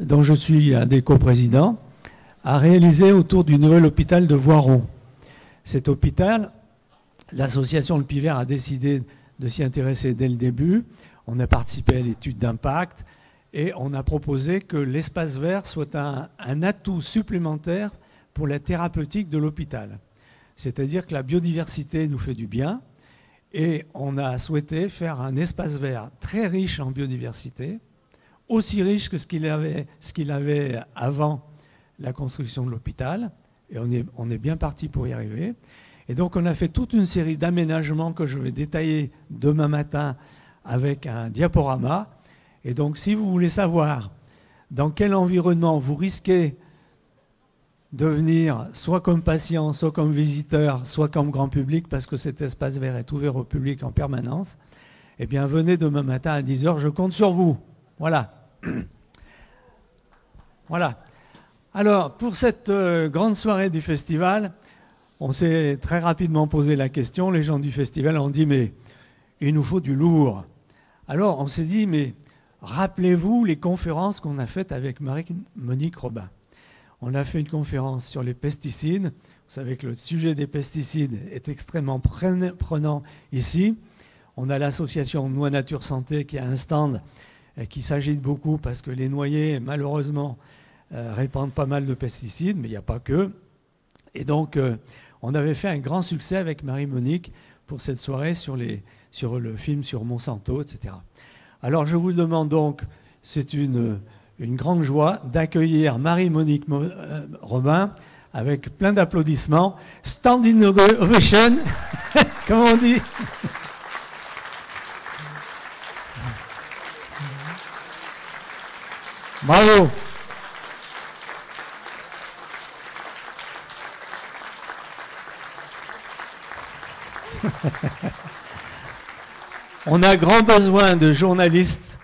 dont je suis un des coprésidents, a réalisé autour du nouvel hôpital de Voiron. Cet hôpital, l'association Le Pivert a décidé de s'y intéresser dès le début. On a participé à l'étude d'impact et on a proposé que l'espace vert soit un atout supplémentaire pour la thérapeutique de l'hôpital. C'est-à-dire que la biodiversité nous fait du bien et on a souhaité faire un espace vert très riche en biodiversité, aussi riche que ce qu'il avait avant la construction de l'hôpital. Et on est bien parti pour y arriver. Et donc on a fait toute une série d'aménagements que je vais détailler demain matin avec un diaporama. Et donc si vous voulez savoir dans quel environnement vous risquez de venir soit comme patient, soit comme visiteur, soit comme grand public, parce que cet espace vert est ouvert au public en permanence, eh bien venez demain matin à 10 h, je compte sur vous. Voilà. Voilà. Alors, pour cette grande soirée du festival, on s'est très rapidement posé la question. Les gens du festival ont dit, mais il nous faut du lourd. Alors, on s'est dit, mais rappelez-vous les conférences qu'on a faites avec Marie-Monique Robin. On a fait une conférence sur les pesticides. Vous savez que le sujet des pesticides est extrêmement prenant ici. On a l'association Noix Nature Santé qui a un stand qui s'agite beaucoup parce que les noyers, malheureusement, répandent pas mal de pesticides, mais il n'y a pas que. Et donc, on avait fait un grand succès avec Marie-Monique pour cette soirée sur le film sur Monsanto, etc. Alors, je vous demande donc, c'est une grande joie d'accueillir Marie-Monique Robin avec plein d'applaudissements. Standing ovation, comme on dit. Bravo. On a grand besoin de journalistes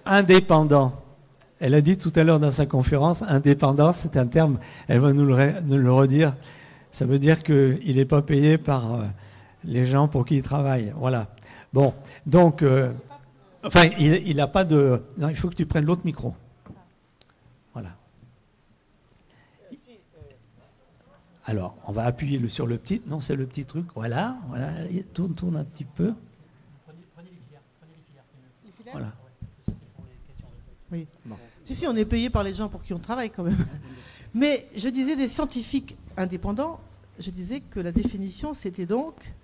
indépendants. Elle a dit tout à l'heure dans sa conférence, indépendant, c'est un terme, elle va nous le redire. Ça veut dire qu'il n'est pas payé par les gens pour qui il travaille. Voilà. Bon, donc, enfin, il n'a pas de... Non, il faut que tu prennes l'autre micro. Voilà. Alors, on va appuyer sur le petit... Non, c'est le petit truc. Voilà, voilà. Tourne un petit peu. Prenez les filières. Les filières ? Voilà. Oui. Bon. Si, on est payé par les gens pour qui on travaille quand même. Mais je disais des scientifiques indépendants, je disais que la définition, c'était donc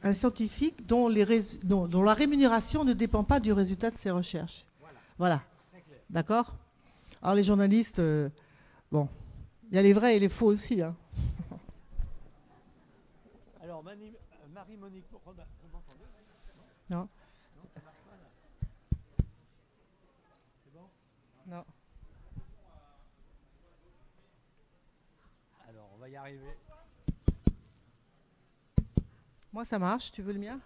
un scientifique dont la rémunération ne dépend pas du résultat de ses recherches. Voilà. D'accord ? Alors les journalistes, bon, il y a les vrais et les faux aussi. Hein. Alors, Marie-Monique Robin, vous m'entendez ? Non. Non. Alors, on va y arriver. Moi, ça marche. Tu veux le mien ?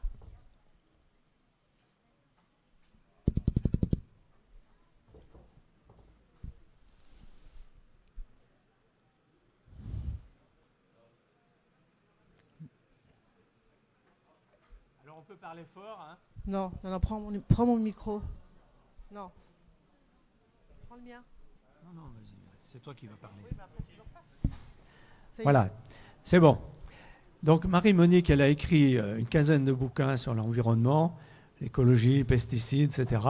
Alors, on peut parler fort, hein ? Non, prends mon micro. Non. Prends le mien. Non, vas-y, c'est toi qui vas parler. Oui, mais après, tu le repasses. Voilà, c'est bon. Donc Marie-Monique, elle a écrit une quinzaine de bouquins sur l'environnement, l'écologie, les pesticides, etc.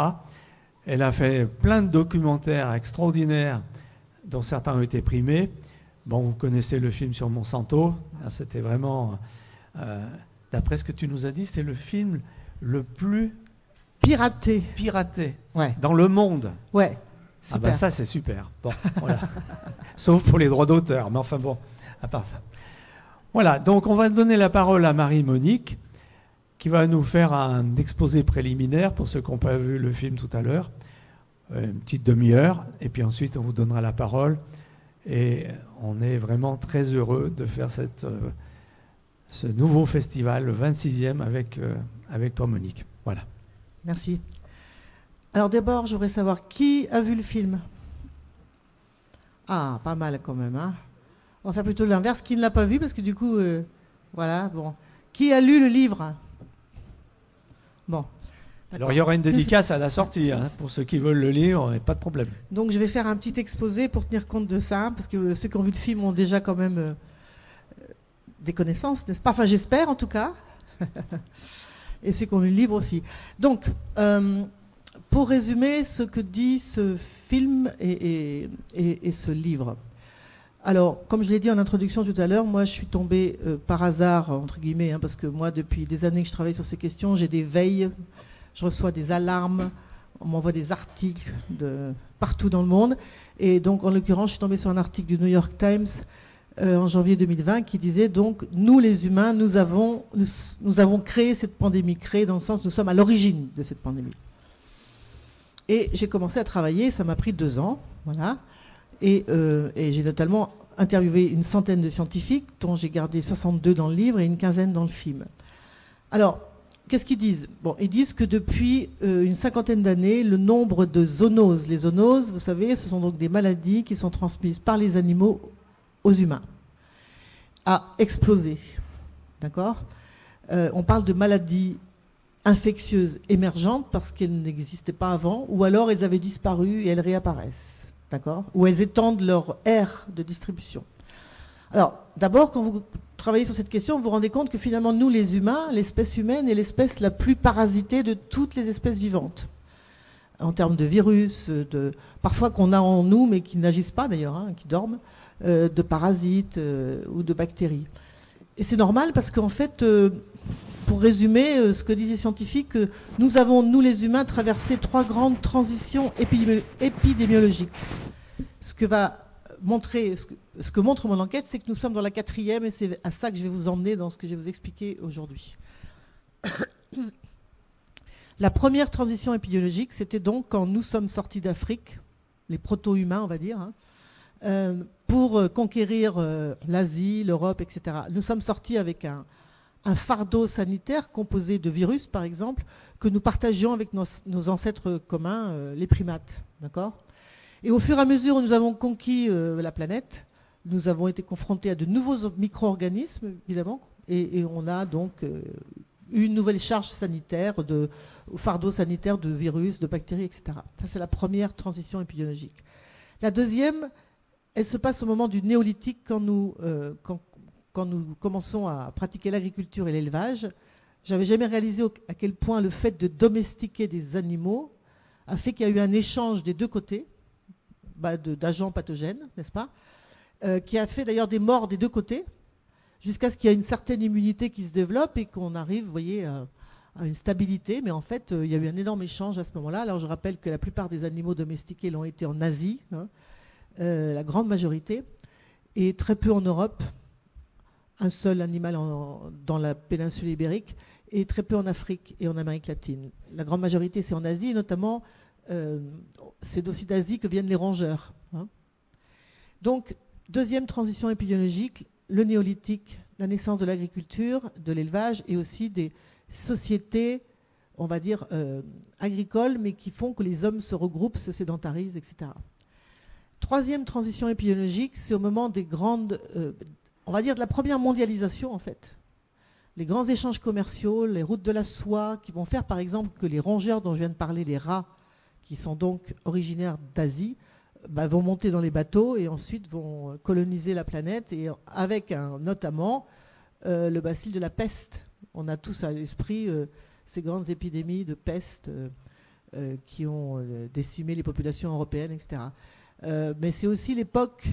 Elle a fait plein de documentaires extraordinaires dont certains ont été primés. Bon, vous connaissez le film sur Monsanto. C'était vraiment, d'après ce que tu nous as dit, c'est le film le plus piraté ouais. Dans le monde. Ouais. Super. Ah ben ça, c'est super. Bon, voilà. Sauf pour les droits d'auteur, mais enfin bon, à part ça. Voilà, donc on va donner la parole à Marie-Monique, qui va nous faire un exposé préliminaire, pour ceux qui n'ont pas vu le film tout à l'heure, une petite demi-heure, et puis ensuite on vous donnera la parole. Et on est vraiment très heureux de faire ce nouveau festival, le 26e, avec toi, Monique. Voilà. Merci. Alors d'abord, je voudrais savoir qui a vu le film. Ah, pas mal quand même. Hein. On va faire plutôt l'inverse. Qui ne l'a pas vu, parce que du coup, voilà, bon. Qui a lu le livre? Bon, Alors il y aura une dédicace à la sortie, hein, pour ceux qui veulent le lire, pas de problème. Donc je vais faire un petit exposé pour tenir compte de ça, parce que ceux qui ont vu le film ont déjà quand même des connaissances, n'est-ce pas? Enfin j'espère en tout cas. Et ceux qui ont lu le livre aussi. Donc, pour résumer ce que dit ce film et ce livre. Alors, comme je l'ai dit en introduction tout à l'heure, moi je suis tombée par hasard, entre guillemets, hein, parce que moi depuis des années que je travaille sur ces questions, j'ai des veilles, je reçois des alarmes, on m'envoie des articles de partout dans le monde. Et donc, en l'occurrence, je suis tombée sur un article du New York Times en janvier 2020 qui disait donc, nous les humains, nous avons créé cette pandémie, créé dans le sens, nous sommes à l'origine de cette pandémie. Et j'ai commencé à travailler, ça m'a pris 2 ans, voilà. Et j'ai notamment interviewé une centaine de scientifiques, dont j'ai gardé 62 dans le livre et une quinzaine dans le film. Alors, qu'est-ce qu'ils disent? Bon, ils disent que depuis une cinquantaine d'années, le nombre de zoonoses, les zoonoses, vous savez, ce sont donc des maladies qui sont transmises par les animaux aux humains, a explosé. D'accord? On parle de maladies infectieuses émergentes parce qu'elles n'existaient pas avant, ou alors elles avaient disparu et elles réapparaissent. D'accord? Ou elles étendent leur aire de distribution. Alors, d'abord, quand vous travaillez sur cette question, vous vous rendez compte que finalement, nous, les humains, l'espèce humaine est l'espèce la plus parasitée de toutes les espèces vivantes. En termes de virus, parfois qu'on a en nous, mais qui n'agissent pas d'ailleurs, hein, qui dorment, de parasites ou de bactéries. Et c'est normal parce qu'en fait, pour résumer ce que disent les scientifiques, nous avons, nous les humains, traversé 3 grandes transitions épidémiologiques. Ce que montre mon enquête, c'est que nous sommes dans la 4e et c'est à ça que je vais vous emmener dans ce que je vais vous expliquer aujourd'hui. La première transition épidémiologique, c'était donc quand nous sommes sortis d'Afrique, les proto-humains, on va dire, hein, pour conquérir l'Asie, l'Europe, etc. Nous sommes sortis avec un fardeau sanitaire composé de virus, par exemple, que nous partagions avec nos ancêtres communs, les primates. D'accord ? Et au fur et à mesure où nous avons conquis la planète, nous avons été confrontés à de nouveaux micro-organismes, évidemment, et on a donc une nouvelle charge sanitaire, fardeau sanitaire de virus, de bactéries, etc. Ça, c'est la première transition épidémiologique. La deuxième, elle se passe au moment du néolithique, quand nous commençons à pratiquer l'agriculture et l'élevage. J'avais jamais réalisé à quel point le fait de domestiquer des animaux a fait qu'il y a eu un échange des deux côtés, d'agents pathogènes, n'est-ce pas, qui a fait d'ailleurs des morts des deux côtés, jusqu'à ce qu'il y ait une certaine immunité qui se développe et qu'on arrive, vous voyez, à une stabilité. Mais en fait, il y a eu un énorme échange à ce moment-là. Alors je rappelle que la plupart des animaux domestiqués l'ont été en Asie, hein, la grande majorité, et très peu en Europe, un seul animal dans la péninsule ibérique, et très peu en Afrique et en Amérique latine. La grande majorité, c'est en Asie, et notamment, c'est aussi d'Asie que viennent les rongeurs. Hein. Donc, deuxième transition épidémiologique, le néolithique, la naissance de l'agriculture, de l'élevage, et aussi des sociétés, on va dire, agricoles, mais qui font que les hommes se regroupent, se sédentarisent, etc. Troisième transition épidémiologique, c'est au moment des grandes, on va dire de la première mondialisation en fait. Les grands échanges commerciaux, les routes de la soie, qui vont faire par exemple que les rongeurs dont je viens de parler, les rats, qui sont donc originaires d'Asie, vont monter dans les bateaux et ensuite vont coloniser la planète, et avec notamment le bacille de la peste. On a tous à l'esprit ces grandes épidémies de peste qui ont décimé les populations européennes, etc. Mais c'est aussi l'époque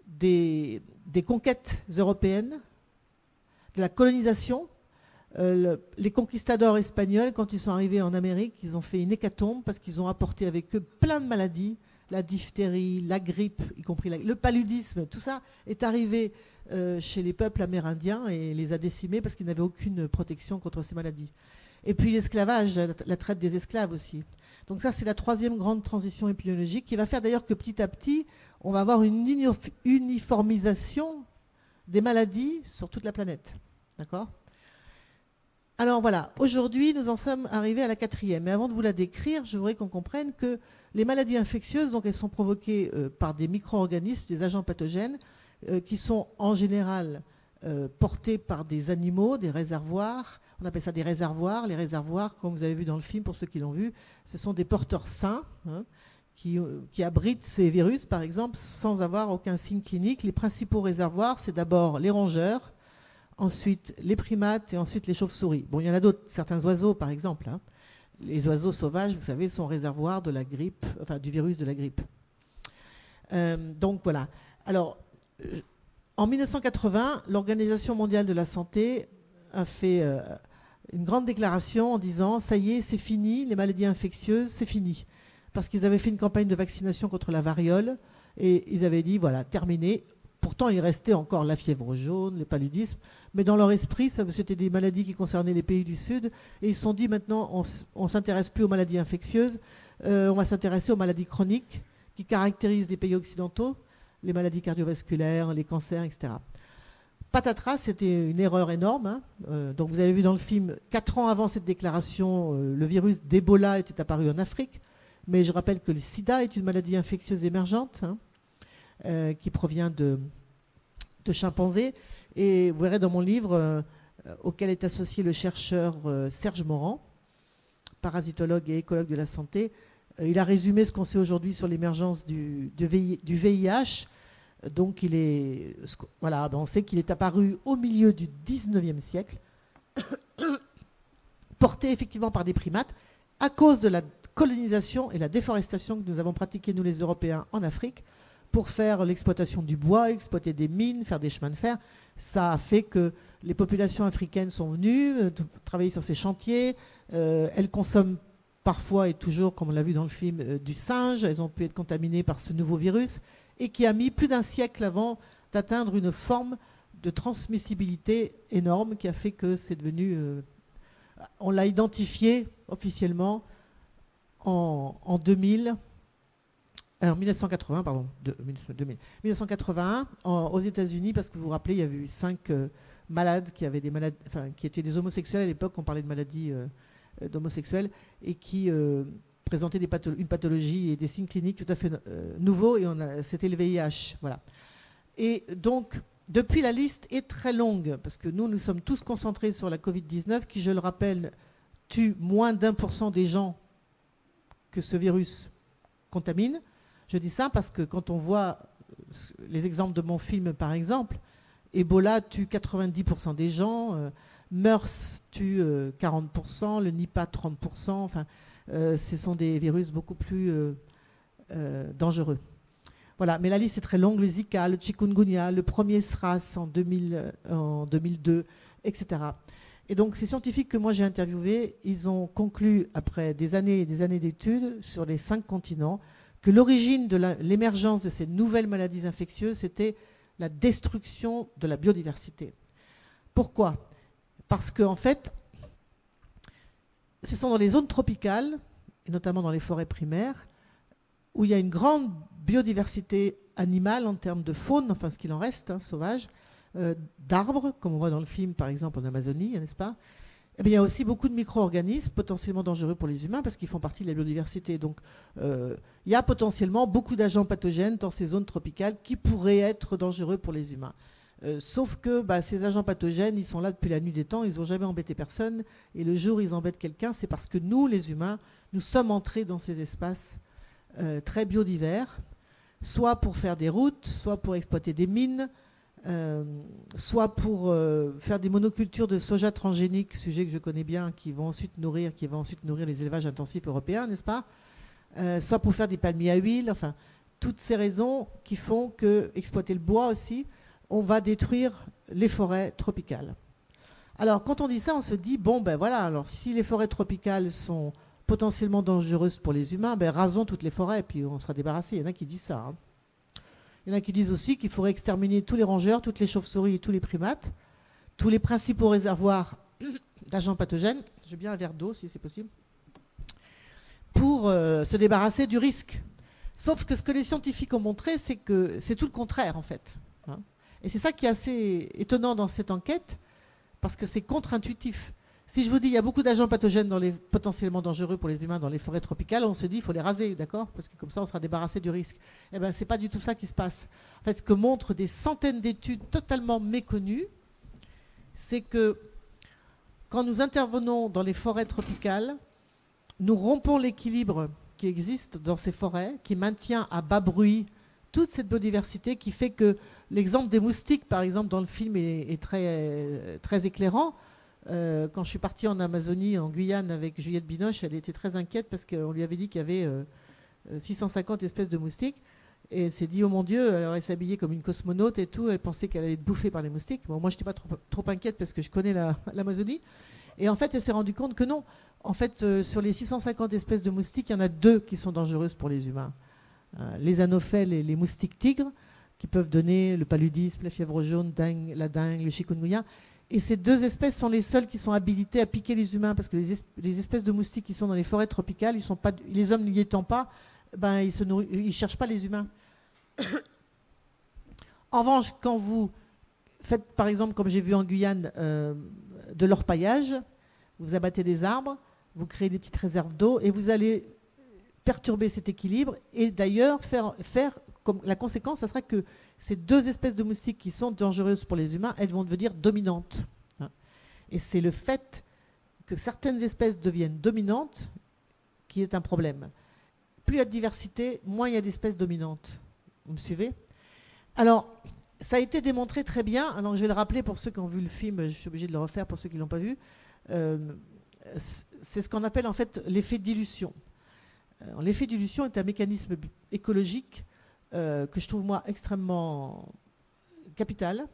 des conquêtes européennes, de la colonisation. Les conquistadors espagnols, quand ils sont arrivés en Amérique, ils ont fait une hécatombe parce qu'ils ont apporté avec eux plein de maladies, la diphtérie, la grippe, y compris le paludisme. Tout ça est arrivé chez les peuples amérindiens et les a décimés parce qu'ils n'avaient aucune protection contre ces maladies. Et puis l'esclavage, la traite des esclaves aussi. Donc ça, c'est la troisième grande transition épidémiologique qui va faire d'ailleurs que petit à petit, on va avoir une uniformisation des maladies sur toute la planète. D'accord ? Alors voilà, aujourd'hui, nous en sommes arrivés à la 4e. Mais avant de vous la décrire, je voudrais qu'on comprenne que les maladies infectieuses, donc elles sont provoquées par des micro-organismes, des agents pathogènes, qui sont en général portés par des animaux, des réservoirs, On appelle ça des réservoirs. Les réservoirs, comme vous avez vu dans le film, pour ceux qui l'ont vu, ce sont des porteurs sains qui abritent ces virus, par exemple, sans avoir aucun signe clinique. Les principaux réservoirs, c'est d'abord les rongeurs, ensuite les primates et ensuite les chauves-souris. Bon, il y en a d'autres, certains oiseaux, par exemple. Les oiseaux sauvages, vous savez, sont réservoirs de la grippe, enfin du virus de la grippe. Donc voilà. Alors, en 1980, l'Organisation mondiale de la santé a fait une grande déclaration en disant « ça y est, c'est fini, les maladies infectieuses, c'est fini ». Parce qu'ils avaient fait une campagne de vaccination contre la variole et ils avaient dit « voilà, terminé ». Pourtant, il restait encore la fièvre jaune, le paludisme, mais dans leur esprit, c'était des maladies qui concernaient les pays du Sud et ils se sont dit « maintenant, on ne s'intéresse plus aux maladies infectieuses, on va s'intéresser aux maladies chroniques qui caractérisent les pays occidentaux, les maladies cardiovasculaires, les cancers, etc. » Patatras, c'était une erreur énorme. Donc vous avez vu dans le film, 4 ans avant cette déclaration, le virus d'Ebola était apparu en Afrique. Mais je rappelle que le sida est une maladie infectieuse émergente qui provient de chimpanzés. Et vous verrez dans mon livre, auquel est associé le chercheur Serge Morand, parasitologue et écologue de la santé, il a résumé ce qu'on sait aujourd'hui sur l'émergence du VIH. Donc on sait qu'il est apparu au milieu du 19e siècle, porté effectivement par des primates, à cause de la colonisation et la déforestation que nous avons pratiquée, nous les Européens, en Afrique, pour faire l'exploitation du bois, exploiter des mines, faire des chemins de fer. Ça a fait que les populations africaines sont venues travailler sur ces chantiers. Elles consomment parfois et toujours, comme on l'a vu dans le film, du singe. Elles ont pu être contaminées par ce nouveau virus et qui a mis plus d'un siècle avant d'atteindre une forme de transmissibilité énorme qui a fait que c'est devenu... on l'a identifié officiellement en 2000, alors 1980, pardon, 1981 aux États-Unis, parce que vous vous rappelez, il y avait eu 5 malades qui avaient des maladies, enfin, qui étaient des homosexuels à l'époque, on parlait de maladies d'homosexuels, et qui présentaient une pathologie et des signes cliniques tout à fait nouveaux, et c'était le VIH. Voilà. Et donc, depuis, la liste est très longue, parce que nous sommes tous concentrés sur la Covid-19, qui, je le rappelle, tue moins d'1% des gens que ce virus contamine. Je dis ça parce que quand on voit les exemples de mon film, par exemple, Ebola tue 90% des gens, MERS tue 40%, le Nipah 30%, enfin, ce sont des virus beaucoup plus dangereux. Voilà, mais la liste est très longue, le Zika, le chikungunya, le premier SRAS en 2002, etc. Et donc, ces scientifiques que moi j'ai interviewés, ils ont conclu, après des années et des années d'études sur les 5 continents, que l'origine de l'émergence de ces nouvelles maladies infectieuses, c'était la destruction de la biodiversité. Pourquoi? Parce qu'en fait, ce sont dans les zones tropicales, et notamment dans les forêts primaires, où il y a une grande biodiversité animale en termes de faune, enfin ce qu'il en reste, sauvage, d'arbres, comme on voit dans le film par exemple en Amazonie, n'est-ce pas? Eh bien, il y a aussi beaucoup de micro-organismes potentiellement dangereux pour les humains parce qu'ils font partie de la biodiversité. Donc il y a potentiellement beaucoup d'agents pathogènes dans ces zones tropicales qui pourraient être dangereux pour les humains. Sauf que ces agents pathogènes, ils sont là depuis la nuit des temps, ils n'ont jamais embêté personne, et le jour où ils embêtent quelqu'un, c'est parce que nous, les humains, nous sommes entrés dans ces espaces très biodivers, soit pour faire des routes, soit pour exploiter des mines, soit pour faire des monocultures de soja transgénique, sujet que je connais bien, qui vont ensuite nourrir les élevages intensifs européens, n'est-ce pas? Soit pour faire des palmiers à huile, enfin, toutes ces raisons qui font que, exploiter le bois aussi, on va détruire les forêts tropicales. Alors, quand on dit ça, on se dit, bon, ben voilà, alors si les forêts tropicales sont potentiellement dangereuses pour les humains, ben rasons toutes les forêts et puis on sera débarrassé. Il y en a qui disent ça. Hein. Il y en a qui disent aussi qu'il faudrait exterminer tous les rongeurs, toutes les chauves-souris et tous les primates, tous les principaux réservoirs d'agents pathogènes, j'ai bien un verre d'eau si c'est possible, pour se débarrasser du risque. Sauf que ce que les scientifiques ont montré, c'est que c'est tout le contraire en fait. Hein. Et c'est ça qui est assez étonnant dans cette enquête, parce que c'est contre-intuitif. Si je vous dis qu'il y a beaucoup d'agents pathogènes potentiellement dangereux pour les humains dans les forêts tropicales, on se dit qu'il faut les raser, d'accord? Parce que comme ça, on sera débarrassé du risque. Eh bien, ce n'est pas du tout ça qui se passe. En fait, ce que montrent des centaines d'études totalement méconnues, c'est que quand nous intervenons dans les forêts tropicales, nous rompons l'équilibre qui existe dans ces forêts, qui maintient à bas bruit toute cette biodiversité, qui fait que l'exemple des moustiques, par exemple, dans le film est très, très éclairant. Quand je suis partie en Amazonie, en Guyane, avec Juliette Binoche, elle était très inquiète parce qu'on lui avait dit qu'il y avait 650 espèces de moustiques. Et elle s'est dit, oh mon Dieu, alors elle s'habillait comme une cosmonaute et tout, elle pensait qu'elle allait être bouffée par les moustiques. Bon, moi, je n'étais pas trop inquiète parce que je connais l'Amazonie. Et en fait, elle s'est rendue compte que non. En fait, sur les 650 espèces de moustiques, il y en a 2 qui sont dangereuses pour les humains. Les anophèles et les moustiques tigres, qui peuvent donner le paludisme, la fièvre jaune, la dengue, le chikungunya. Et ces 2 espèces sont les seules qui sont habilitées à piquer les humains, parce que les espèces de moustiques qui sont dans les forêts tropicales, les hommes n'y étant pas, ben, ils ne cherchent pas les humains. En revanche, quand vous faites, par exemple, comme j'ai vu en Guyane, de l'orpaillage, vous abattez des arbres, vous créez des petites réserves d'eau et vous allez perturber cet équilibre. Et d'ailleurs, comme la conséquence, ça sera que ces 2 espèces de moustiques qui sont dangereuses pour les humains, elles vont devenir dominantes. Et c'est le fait que certaines espèces deviennent dominantes qui est un problème. Plus il y a de diversité, moins il y a d'espèces dominantes. Vous me suivez? Alors, ça a été démontré très bien. Alors, je vais le rappeler pour ceux qui ont vu le film, je suis obligé de le refaire pour ceux qui ne l'ont pas vu. C'est ce qu'on appelle en fait l'effet dilution. L'effet dilution est un mécanisme écologique que je trouve moi extrêmement capital,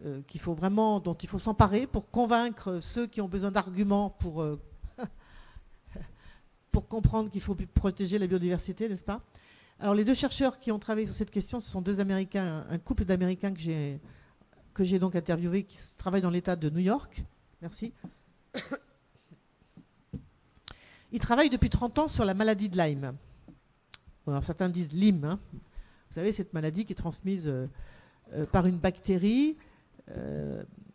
dont il faut s'emparer pour convaincre ceux qui ont besoin d'arguments pour comprendre qu'il faut protéger la biodiversité, n'est-ce pas? Alors les 2 chercheurs qui ont travaillé sur cette question, ce sont 2 Américains, un couple d'Américains que j'ai donc interviewé, qui travaillent dans l'État de New York. Merci. Ils travaillent depuis 30 ans sur la maladie de Lyme. Bon, alors certains disent Lyme. Hein. Vous savez, cette maladie qui est transmise par une bactérie,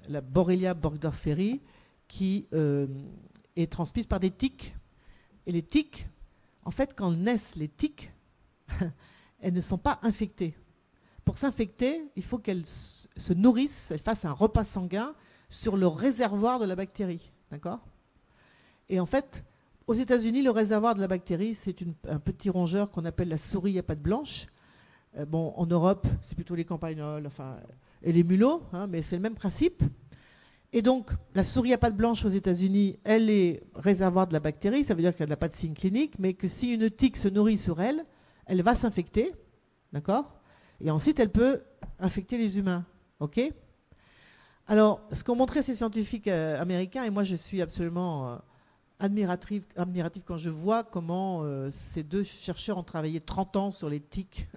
la Borrelia burgdorferi, qui est transmise par des tiques. Et les tiques, en fait, quand naissent les tiques, elles ne sont pas infectées. Pour s'infecter, il faut qu'elles se nourrissent, elles fassent un repas sanguin sur le réservoir de la bactérie. D'accord ? Et en fait, aux États-Unis, le réservoir de la bactérie, c'est un petit rongeur qu'on appelle la souris à pattes blanches. Bon, en Europe, c'est plutôt les campagnols et les mulots, hein, mais c'est le même principe. Et donc, la souris à pattes blanches aux États-Unis, elle est réservoir de la bactérie, ça veut dire qu'elle n'a pas de signe clinique, mais que si une tique se nourrit sur elle, elle va s'infecter, d'accord? Et ensuite, elle peut infecter les humains, ok? Alors, ce qu'ont montré ces scientifiques américains, et moi je suis absolument admiratif quand je vois comment ces 2 chercheurs ont travaillé 30 ans sur les tiques.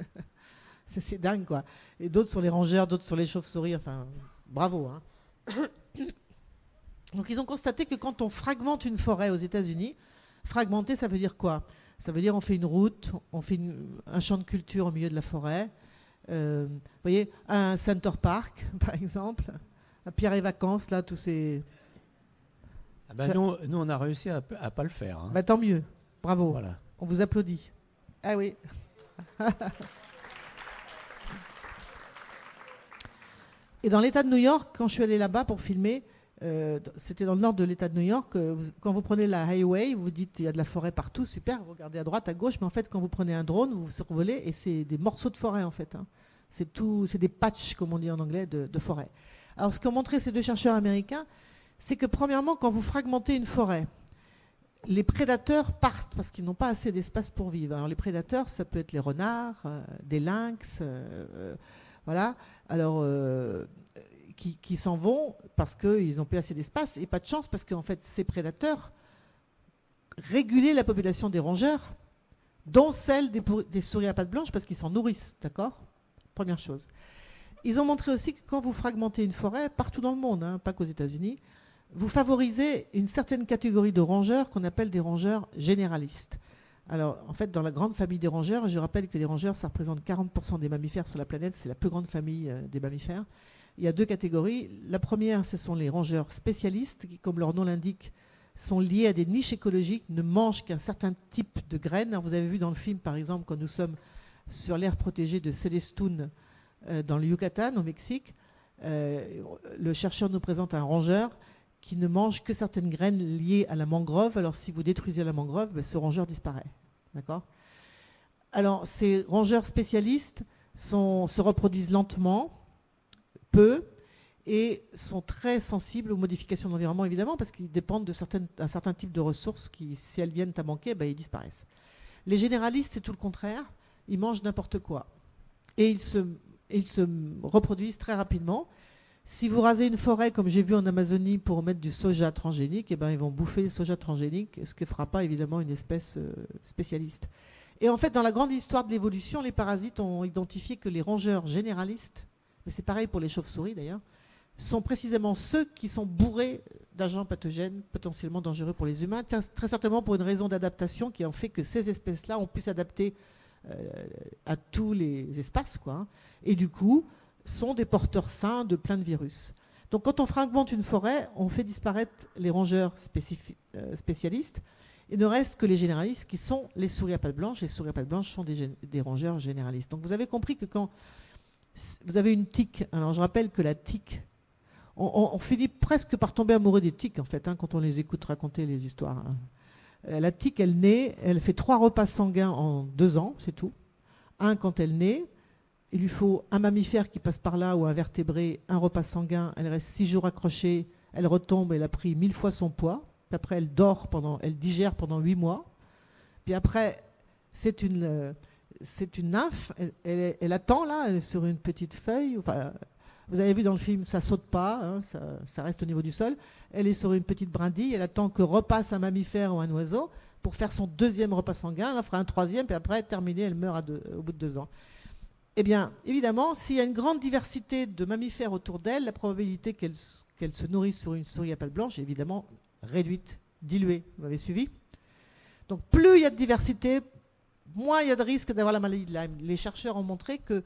C'est dingue, quoi. Et d'autres sur les rongeurs, d'autres sur les chauves-souris, enfin, bravo, hein. Donc ils ont constaté que quand on fragmente une forêt aux États-Unis, fragmenter, ça veut dire quoi? Ça veut dire on fait une route, on fait un champ de culture au milieu de la forêt. Vous voyez, un Center Park, par exemple, un Pierre et Vacances, là, tous ces... Ah ben nous, on a réussi à ne pas le faire. Hein. Bah, tant mieux, bravo, voilà. On vous applaudit. Ah oui. Et dans l'État de New York, quand je suis allée là-bas pour filmer, c'était dans le nord de l'État de New York, quand vous prenez la highway, vous dites il y a de la forêt partout, super, vous regardez à droite, à gauche, mais en fait quand vous prenez un drone, vous survolez et c'est des morceaux de forêt en fait. Hein. C'est des patchs, comme on dit en anglais, de forêt. Alors ce qu'ont montré ces 2 chercheurs américains, c'est que premièrement, quand vous fragmentez une forêt, les prédateurs partent parce qu'ils n'ont pas assez d'espace pour vivre. Alors les prédateurs, ça peut être les renards, des lynx, voilà. Alors qui s'en vont parce qu'ils n'ont plus assez d'espace et pas de chance parce qu'en fait ces prédateurs régulaient la population des rongeurs, dont celle des souris à pattes blanches parce qu'ils s'en nourrissent, d'accord? Première chose. Ils ont montré aussi que quand vous fragmentez une forêt, partout dans le monde, hein, pas qu'aux États-Unis, vous favorisez une certaine catégorie de rongeurs qu'on appelle des rongeurs généralistes. Alors, en fait, dans la grande famille des rongeurs, je rappelle que les rongeurs, ça représente 40% des mammifères sur la planète, c'est la plus grande famille des mammifères. Il y a 2 catégories. La première, ce sont les rongeurs spécialistes, qui, comme leur nom l'indique, sont liés à des niches écologiques, ne mangent qu'un certain type de graines. Alors, vous avez vu dans le film, par exemple, quand nous sommes sur l'aire protégée de Celestún, dans le Yucatan, au Mexique, le chercheur nous présente un rongeur qui ne mange que certaines graines liées à la mangrove. Alors si vous détruisez la mangrove, ben, ce rongeur disparaît. D'accord ? Alors ces rongeurs spécialistes se reproduisent lentement, peu, et sont très sensibles aux modifications de l'environnement, évidemment, parce qu'ils dépendent d'un certain type de ressources qui, si elles viennent à manquer, ben, ils disparaissent. Les généralistes, c'est tout le contraire. Ils mangent n'importe quoi. Et ils se reproduisent très rapidement. Si vous rasez une forêt, comme j'ai vu en Amazonie, pour mettre du soja transgénique, eh ben, ils vont bouffer le soja transgénique, ce que ne fera pas évidemment une espèce spécialiste. Et en fait, dans la grande histoire de l'évolution, les parasites ont identifié que les rongeurs généralistes, mais c'est pareil pour les chauves-souris d'ailleurs, sont précisément ceux qui sont bourrés d'agents pathogènes potentiellement dangereux pour les humains, très certainement pour une raison d'adaptation qui en fait que ces espèces-là ont pu s'adapter à tous les espaces, quoi, et du coup sont des porteurs sains de plein de virus. Donc quand on fragmente une forêt, on fait disparaître les rongeurs spécialistes. Il ne reste que les généralistes qui sont les souris à pattes blanches. Les souris à pattes blanches sont des rongeurs généralistes. Donc vous avez compris que quand vous avez une tique, alors je rappelle que la tique, on finit presque par tomber amoureux des tiques en fait, hein, quand on les écoute raconter les histoires. Hein. La tique, elle naît, elle fait 3 repas sanguins en 2 ans, c'est tout. Un quand elle naît. Il lui faut un mammifère qui passe par là ou un vertébré, un repas sanguin, elle reste 6 jours accrochée, elle retombe, elle a pris 1000 fois son poids. Puis après, elle digère pendant 8 mois. Puis après, c'est une nymphe, elle attend là, elle est sur une petite feuille. Enfin, vous avez vu dans le film, ça saute pas, hein, ça reste au niveau du sol. Elle est sur une petite brindille, elle attend que repasse un mammifère ou un oiseau pour faire son 2e repas sanguin. Elle en fera un 3e, puis après, terminée, elle meurt au bout de 2 ans. Eh bien, évidemment, s'il y a une grande diversité de mammifères autour d'elle, la probabilité qu'elle se nourrisse sur une souris à pattes blanches est évidemment réduite, diluée. Vous m'avez suivi ? Donc, plus il y a de diversité, moins il y a de risque d'avoir la maladie de Lyme. Les chercheurs ont montré que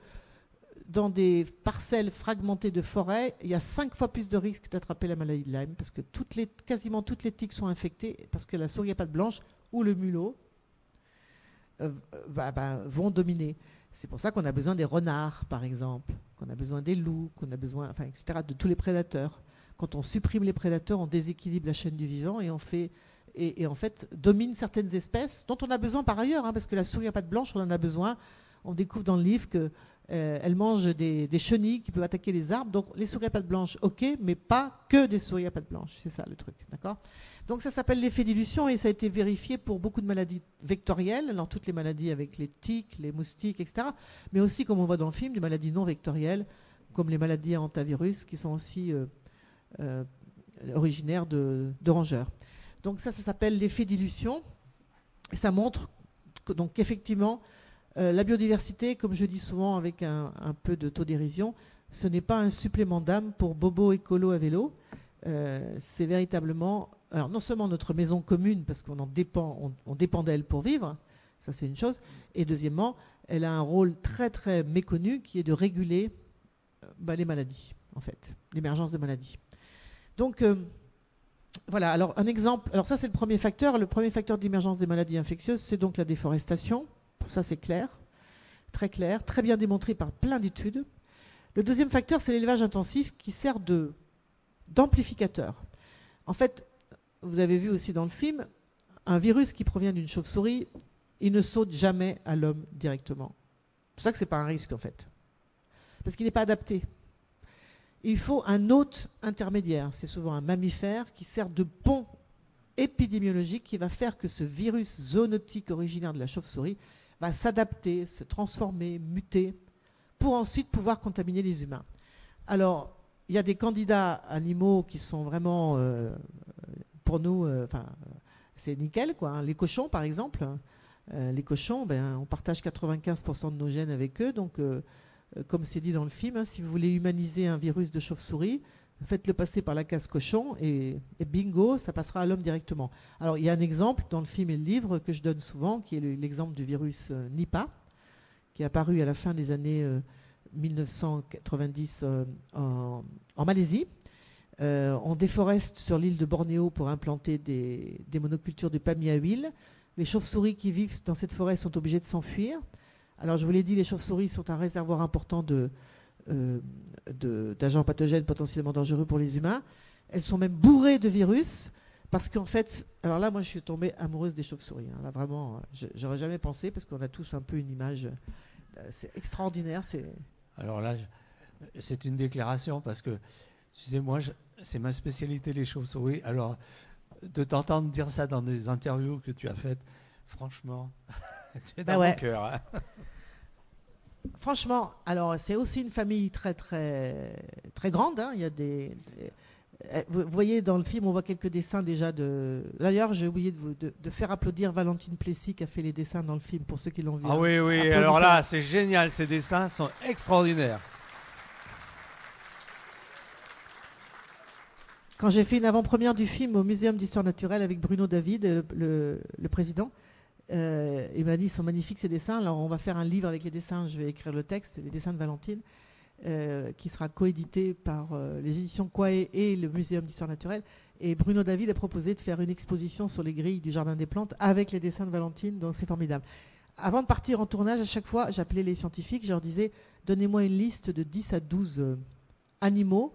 dans des parcelles fragmentées de forêt, il y a 5 fois plus de risque d'attraper la maladie de Lyme, parce que quasiment toutes les tiques sont infectées, parce que la souris à pattes blanches ou le mulot vont dominer. C'est pour ça qu'on a besoin des renards, par exemple, qu'on a besoin des loups, qu'on a besoin, enfin, etc., de tous les prédateurs. Quand on supprime les prédateurs, on déséquilibre la chaîne du vivant et en fait domine certaines espèces dont on a besoin par ailleurs, hein, parce que la souris à pattes blanches, on en a besoin. On découvre dans le livre qu'elle mange des chenilles qui peuvent attaquer les arbres. Donc les souris à pattes blanches, ok, mais pas que des souris à pattes blanches. C'est ça le truc, d'accord ? Donc ça s'appelle l'effet dilution et ça a été vérifié pour beaucoup de maladies vectorielles, alors toutes les maladies avec les tiques, les moustiques, etc. Mais aussi, comme on voit dans le film, des maladies non vectorielles, comme les maladies à hantavirus, qui sont aussi originaires de rongeurs. Donc ça s'appelle l'effet dilution. Et ça montre qu'effectivement, la biodiversité, comme je dis souvent avec un peu d'autodérision, ce n'est pas un supplément d'âme pour bobo écolo à vélo. C'est véritablement, alors non seulement notre maison commune, parce qu'on on dépend d'elle pour vivre, ça c'est une chose, et deuxièmement, elle a un rôle très très méconnu qui est de réguler les maladies, en fait, l'émergence de maladies. Donc voilà, alors un exemple, alors ça c'est le premier facteur d'émergence des maladies infectieuses, c'est donc la déforestation, ça c'est clair, très bien démontré par plein d'études. Le deuxième facteur, c'est l'élevage intensif qui sert d'amplificateur. En fait, vous avez vu aussi dans le film, un virus qui provient d'une chauve-souris, il ne saute jamais à l'homme directement. C'est pour ça que ce n'est pas un risque en fait. Parce qu'il n'est pas adapté. Il faut un hôte intermédiaire, c'est souvent un mammifère qui sert de pont épidémiologique qui va faire que ce virus zoonotique originaire de la chauve-souris va s'adapter, se transformer, muter, pour ensuite pouvoir contaminer les humains. Alors, il y a des candidats animaux qui sont vraiment, pour nous, c'est nickel, quoi. Hein. Les cochons, par exemple. Les cochons, on partage 95% de nos gènes avec eux. Donc, comme c'est dit dans le film, hein, si vous voulez humaniser un virus de chauve-souris, faites-le passer par la case cochon et bingo, ça passera à l'homme directement. Alors, il y a un exemple dans le film et le livre que je donne souvent, qui est l'exemple du virus Nipah, qui est apparu à la fin des années 1990 en Malaisie. On déforeste sur l'île de Bornéo pour implanter des monocultures de palmiers à huile. Les chauves-souris qui vivent dans cette forêt sont obligées de s'enfuir. Alors, je vous l'ai dit, les chauves-souris sont un réservoir important d'agents pathogènes potentiellement dangereux pour les humains. elles sont même bourrées de virus, parce qu'en fait, alors là, moi, je suis tombée amoureuse des chauves-souris. Là, vraiment, j'aurais jamais pensé, parce qu'on a tous un peu une image, c'est extraordinaire. Alors là, c'est une déclaration, parce que, tu sais, moi, c'est ma spécialité, les chauves-souris. Alors, de t'entendre dire ça dans des interviews que tu as faites, franchement, tu es dans mon cœur. Hein. Franchement, alors c'est aussi une famille très très très grande. Hein. Il y a vous voyez dans le film, on voit quelques dessins déjà de. D'ailleurs, j'ai oublié de faire applaudir Valentine Plessis qui a fait les dessins dans le film pour ceux qui l'ont vu. Ah oui, oui. Alors là, c'est génial. Ces dessins sont extraordinaires. Quand j'ai fait une avant-première du film au Muséum d'Histoire Naturelle avec Bruno David, le président, il m'a dit, ils sont magnifiques ces dessins. Alors on va faire un livre avec les dessins, je vais écrire le texte, les dessins de Valentine, qui sera coédité par les éditions Quae et le Muséum d'Histoire Naturelle. Et Bruno David a proposé de faire une exposition sur les grilles du Jardin des Plantes avec les dessins de Valentine, donc c'est formidable. Avant de partir en tournage, à chaque fois, j'appelais les scientifiques, je leur disais, donnez-moi une liste de 10 à 12 animaux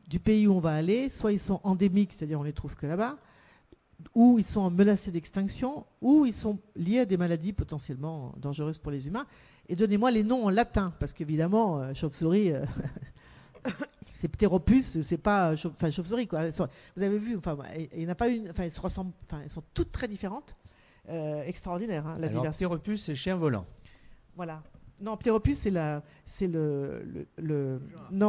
du pays où on va aller, soit ils sont endémiques, c'est-à-dire on les trouve que là-bas, ou ils sont menacés d'extinction, ou ils sont liés à des maladies potentiellement dangereuses pour les humains. Et donnez-moi les noms en latin, parce qu'évidemment, chauve-souris, c'est ptéropus, c'est pas chauve-souris, quoi. Vous avez vu, enfin, il n'y en a pas une, enfin, elles se ressemblent, enfin, elles sont toutes très différentes, extraordinaire, hein, la diversité. Ptéropus, c'est chien volant. Voilà. Non, ptéropus, c'est non,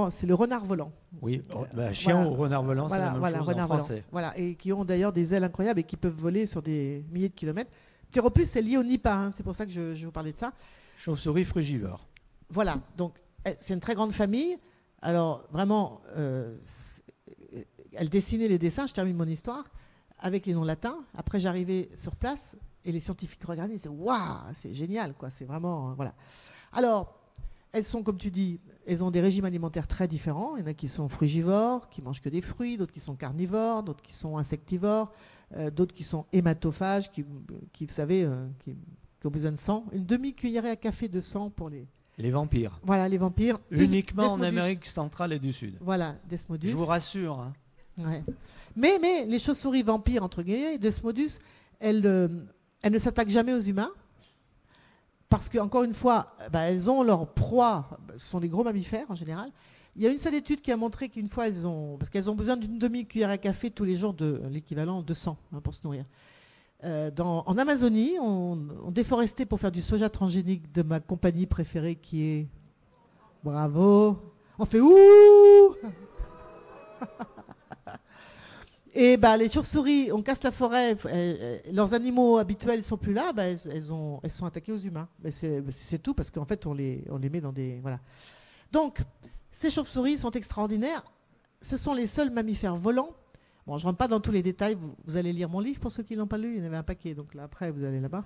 c'est le renard volant. Oui, chien ou renard volant, c'est la même chose en français. Volant. Voilà, et qui ont d'ailleurs des ailes incroyables et qui peuvent voler sur des milliers de kilomètres. Ptéropus, c'est lié au nipah, hein, c'est pour ça que je vous parlais de ça. Chauve-souris frugivore. Voilà, donc c'est une très grande famille. Alors vraiment, elle dessinait les dessins, je termine mon histoire, avec les noms latins. Après, j'arrivais sur place et les scientifiques regardaient et disaient « Waouh, c'est génial, quoi, c'est vraiment... voilà ». Alors, elles sont, comme tu dis, elles ont des régimes alimentaires très différents. Il y en a qui sont frugivores, qui mangent que des fruits, d'autres qui sont carnivores, d'autres qui sont insectivores, d'autres qui sont hématophages, qui vous savez, qui ont besoin de sang. Une demi-cuillerée à café de sang pour les... Les vampires. Voilà, les vampires. Uniquement en Amérique centrale et du Sud. Voilà, Desmodus. Je vous rassure. Hein. Ouais. Mais les chauves-souris vampires, entre guillemets, Desmodus, elles ne s'attaquent jamais aux humains. Parce qu'encore une fois, elles ont leur proie, ce sont des gros mammifères en général. Il y a une seule étude qui a montré qu'une fois, parce qu'elles ont besoin d'une demi-cuillère à café tous les jours de l'équivalent de sang pour se nourrir. En Amazonie, on déforestait pour faire du soja transgénique de ma compagnie préférée qui est... Bravo. On fait ouh. Et les chauves-souris, on casse la forêt, leurs animaux habituels ne sont plus là, elles sont attaquées aux humains. C'est tout, parce qu'en fait, on les met dans des... Voilà. Donc, ces chauves-souris sont extraordinaires. Ce sont les seuls mammifères volants. Bon, je ne rentre pas dans tous les détails, vous allez lire mon livre pour ceux qui ne l'ont pas lu, il y en avait un paquet, donc là, après, vous allez là-bas.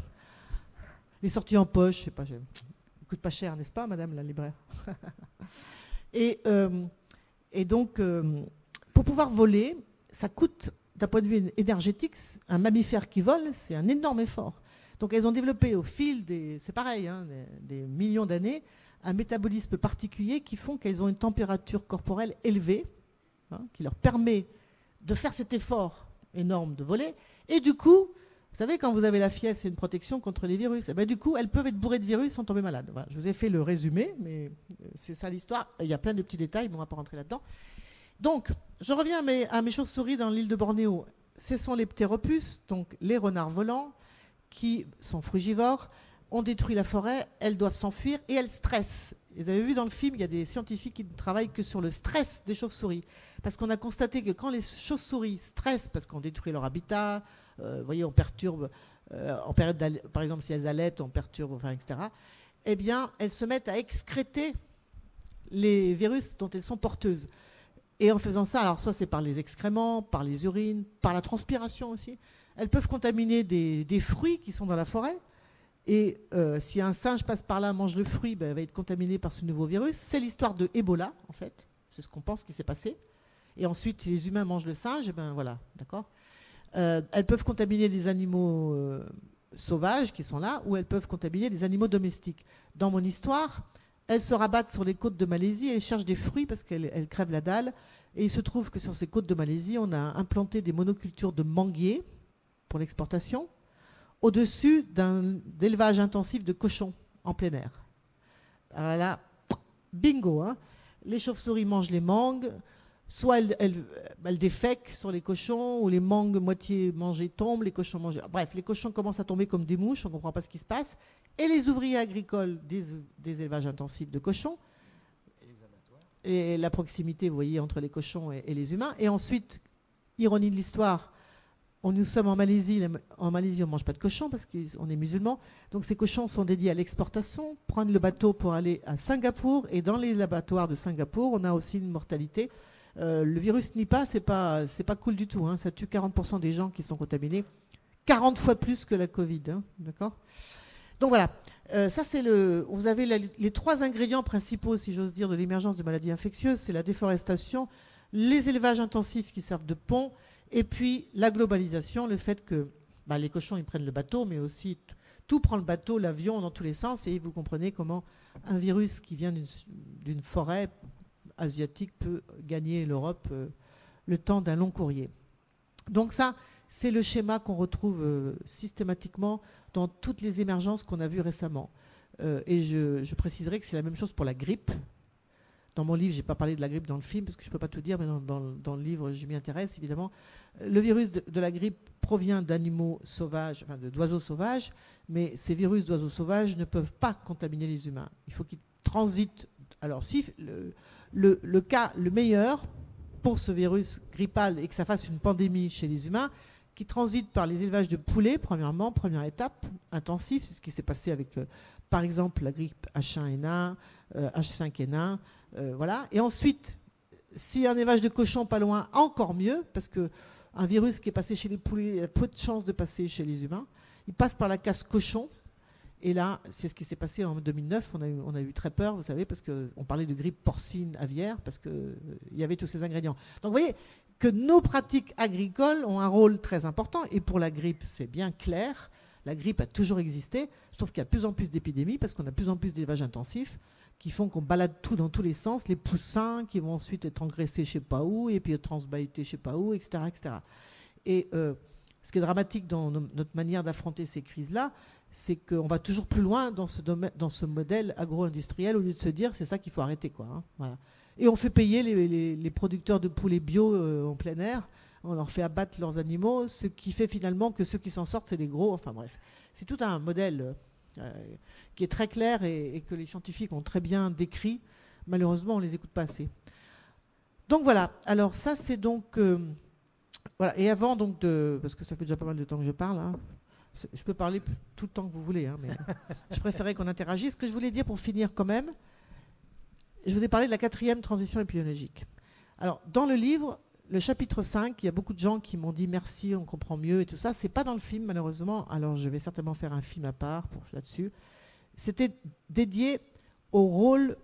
Les sorties en poche, je sais pas, ça ne coûte pas cher, n'est-ce pas, madame la libraire? Et donc, pour pouvoir voler, ça coûte, d'un point de vue énergétique, un mammifère qui vole, c'est un énorme effort. Donc elles ont développé au fil c'est pareil, hein, des millions d'années, un métabolisme particulier qui font qu'elles ont une température corporelle élevée, hein, qui leur permet de faire cet effort énorme de voler. Et du coup, vous savez, quand vous avez la fièvre, c'est une protection contre les virus. Et du coup, elles peuvent être bourrées de virus sans tomber malade. Voilà, je vous ai fait le résumé, mais c'est ça l'histoire. Il y a plein de petits détails, mais on ne va pas rentrer là-dedans. Donc, je reviens à mes chauves-souris dans l'île de Bornéo. Ce sont les ptéropus, donc les renards volants, qui sont frugivores, ont détruit la forêt, elles doivent s'enfuir et elles stressent. Vous avez vu dans le film, il y a des scientifiques qui ne travaillent que sur le stress des chauves-souris. Parce qu'on a constaté que quand les chauves-souris stressent, parce qu'on détruit leur habitat, vous voyez, on perturbe, en période par exemple, si elles allaitent, on perturbe, enfin, etc., eh bien, elles se mettent à excréter les virus dont elles sont porteuses. Et en faisant ça, alors soit c'est par les excréments, par les urines, par la transpiration aussi, elles peuvent contaminer des fruits qui sont dans la forêt. Et si un singe passe par là, mange le fruit, elle va être contaminée par ce nouveau virus. C'est l'histoire de Ebola, en fait. C'est ce qu'on pense qui s'est passé. Et ensuite, si les humains mangent le singe, voilà, d'accord. Elles peuvent contaminer des animaux sauvages qui sont là, ou elles peuvent contaminer des animaux domestiques. Dans mon histoire, elles se rabattent sur les côtes de Malaisie, elles cherchent des fruits parce qu'elles crèvent la dalle. Et il se trouve que sur ces côtes de Malaisie, on a implanté des monocultures de manguiers pour l'exportation, au-dessus d'élevage intensif de cochons en plein air. Alors là, bingo, hein. Les chauves-souris mangent les mangues, soit elles défèquent sur les cochons, ou les mangues moitié mangées tombent, les cochons mangent... Bref, les cochons commencent à tomber comme des mouches, on ne comprend pas ce qui se passe. Et les ouvriers agricoles des élevages intensifs de cochons, et la proximité, vous voyez, entre les cochons et les humains. Et ensuite, ironie de l'histoire, nous sommes en Malaisie. En Malaisie, on ne mange pas de cochons parce qu'on est musulmans. Donc ces cochons sont dédiés à l'exportation, prendre le bateau pour aller à Singapour. Et dans les abattoirs de Singapour, on a aussi une mortalité. Le virus Nipah, c'est pas cool du tout, hein. Ça tue 40% des gens qui sont contaminés. 40 fois plus que la Covid. Hein, d'accord ? Donc voilà, ça c'est vous avez les 3 ingrédients principaux, si j'ose dire, de l'émergence de maladies infectieuses. C'est la déforestation, les élevages intensifs qui servent de pont, et puis la globalisation, le fait que les cochons ils prennent le bateau, mais aussi tout prend le bateau, l'avion, dans tous les sens, et vous comprenez comment un virus qui vient d'une forêt asiatique peut gagner l'Europe le temps d'un long courrier. Donc ça, c'est le schéma qu'on retrouve systématiquement dans toutes les émergences qu'on a vues récemment. Et je préciserai que c'est la même chose pour la grippe. Dans mon livre, je n'ai pas parlé de la grippe dans le film, parce que je ne peux pas tout dire, mais dans le livre, je m'y intéresse, évidemment. Le virus de la grippe provient d'animaux sauvages, enfin d'oiseaux sauvages, mais ces virus d'oiseaux sauvages ne peuvent pas contaminer les humains. Il faut qu'ils transitent. Alors, si le cas le meilleur pour ce virus grippal et que ça fasse une pandémie chez les humains, qui transite par les élevages de poulets, premièrement, première étape, intensive, c'est ce qui s'est passé avec, par exemple, la grippe H1N1, H5N1, voilà. Et ensuite, si un élevage de cochons pas loin, encore mieux, parce qu'un virus qui est passé chez les poulets a peu de chances de passer chez les humains. Il passe par la case cochon. Et là, c'est ce qui s'est passé en 2009. On a eu très peur, vous savez, parce qu'on parlait de grippe porcine aviaire, parce qu'il y avait tous ces ingrédients. Donc vous voyez que nos pratiques agricoles ont un rôle très important. Et pour la grippe, c'est bien clair. La grippe a toujours existé, sauf qu'il y a de plus en plus d'épidémies, parce qu'on a de plus en plus d'élevages intensifs, qui font qu'on balade tout dans tous les sens, les poussins qui vont ensuite être engraissés je ne sais pas où, et puis transbahutés je ne sais pas où, etc. etc. Et ce qui est dramatique dans notre manière d'affronter ces crises-là, c'est qu'on va toujours plus loin dans ce modèle agro-industriel, au lieu de se dire c'est ça qu'il faut arrêter, quoi, hein, voilà. Et on fait payer les producteurs de poulets bio en plein air, on leur fait abattre leurs animaux, ce qui fait finalement que ceux qui s'en sortent, c'est les gros, enfin bref. C'est tout un modèle qui est très clair et que les scientifiques ont très bien décrit. Malheureusement, on ne les écoute pas assez. Donc voilà, alors ça c'est donc... voilà. Et avant, donc, parce que ça fait déjà pas mal de temps que je parle, hein, je peux parler tout le temps que vous voulez, hein, mais je préférais qu'on interagisse. Ce que je voulais dire pour finir quand même, je voulais parler de la 4e transition épidémiologique. Alors, dans le livre, le chapitre 5, il y a beaucoup de gens qui m'ont dit merci, on comprend mieux et tout ça. C'est pas dans le film, malheureusement. Alors, je vais certainement faire un film à part là-dessus. C'était dédié au rôle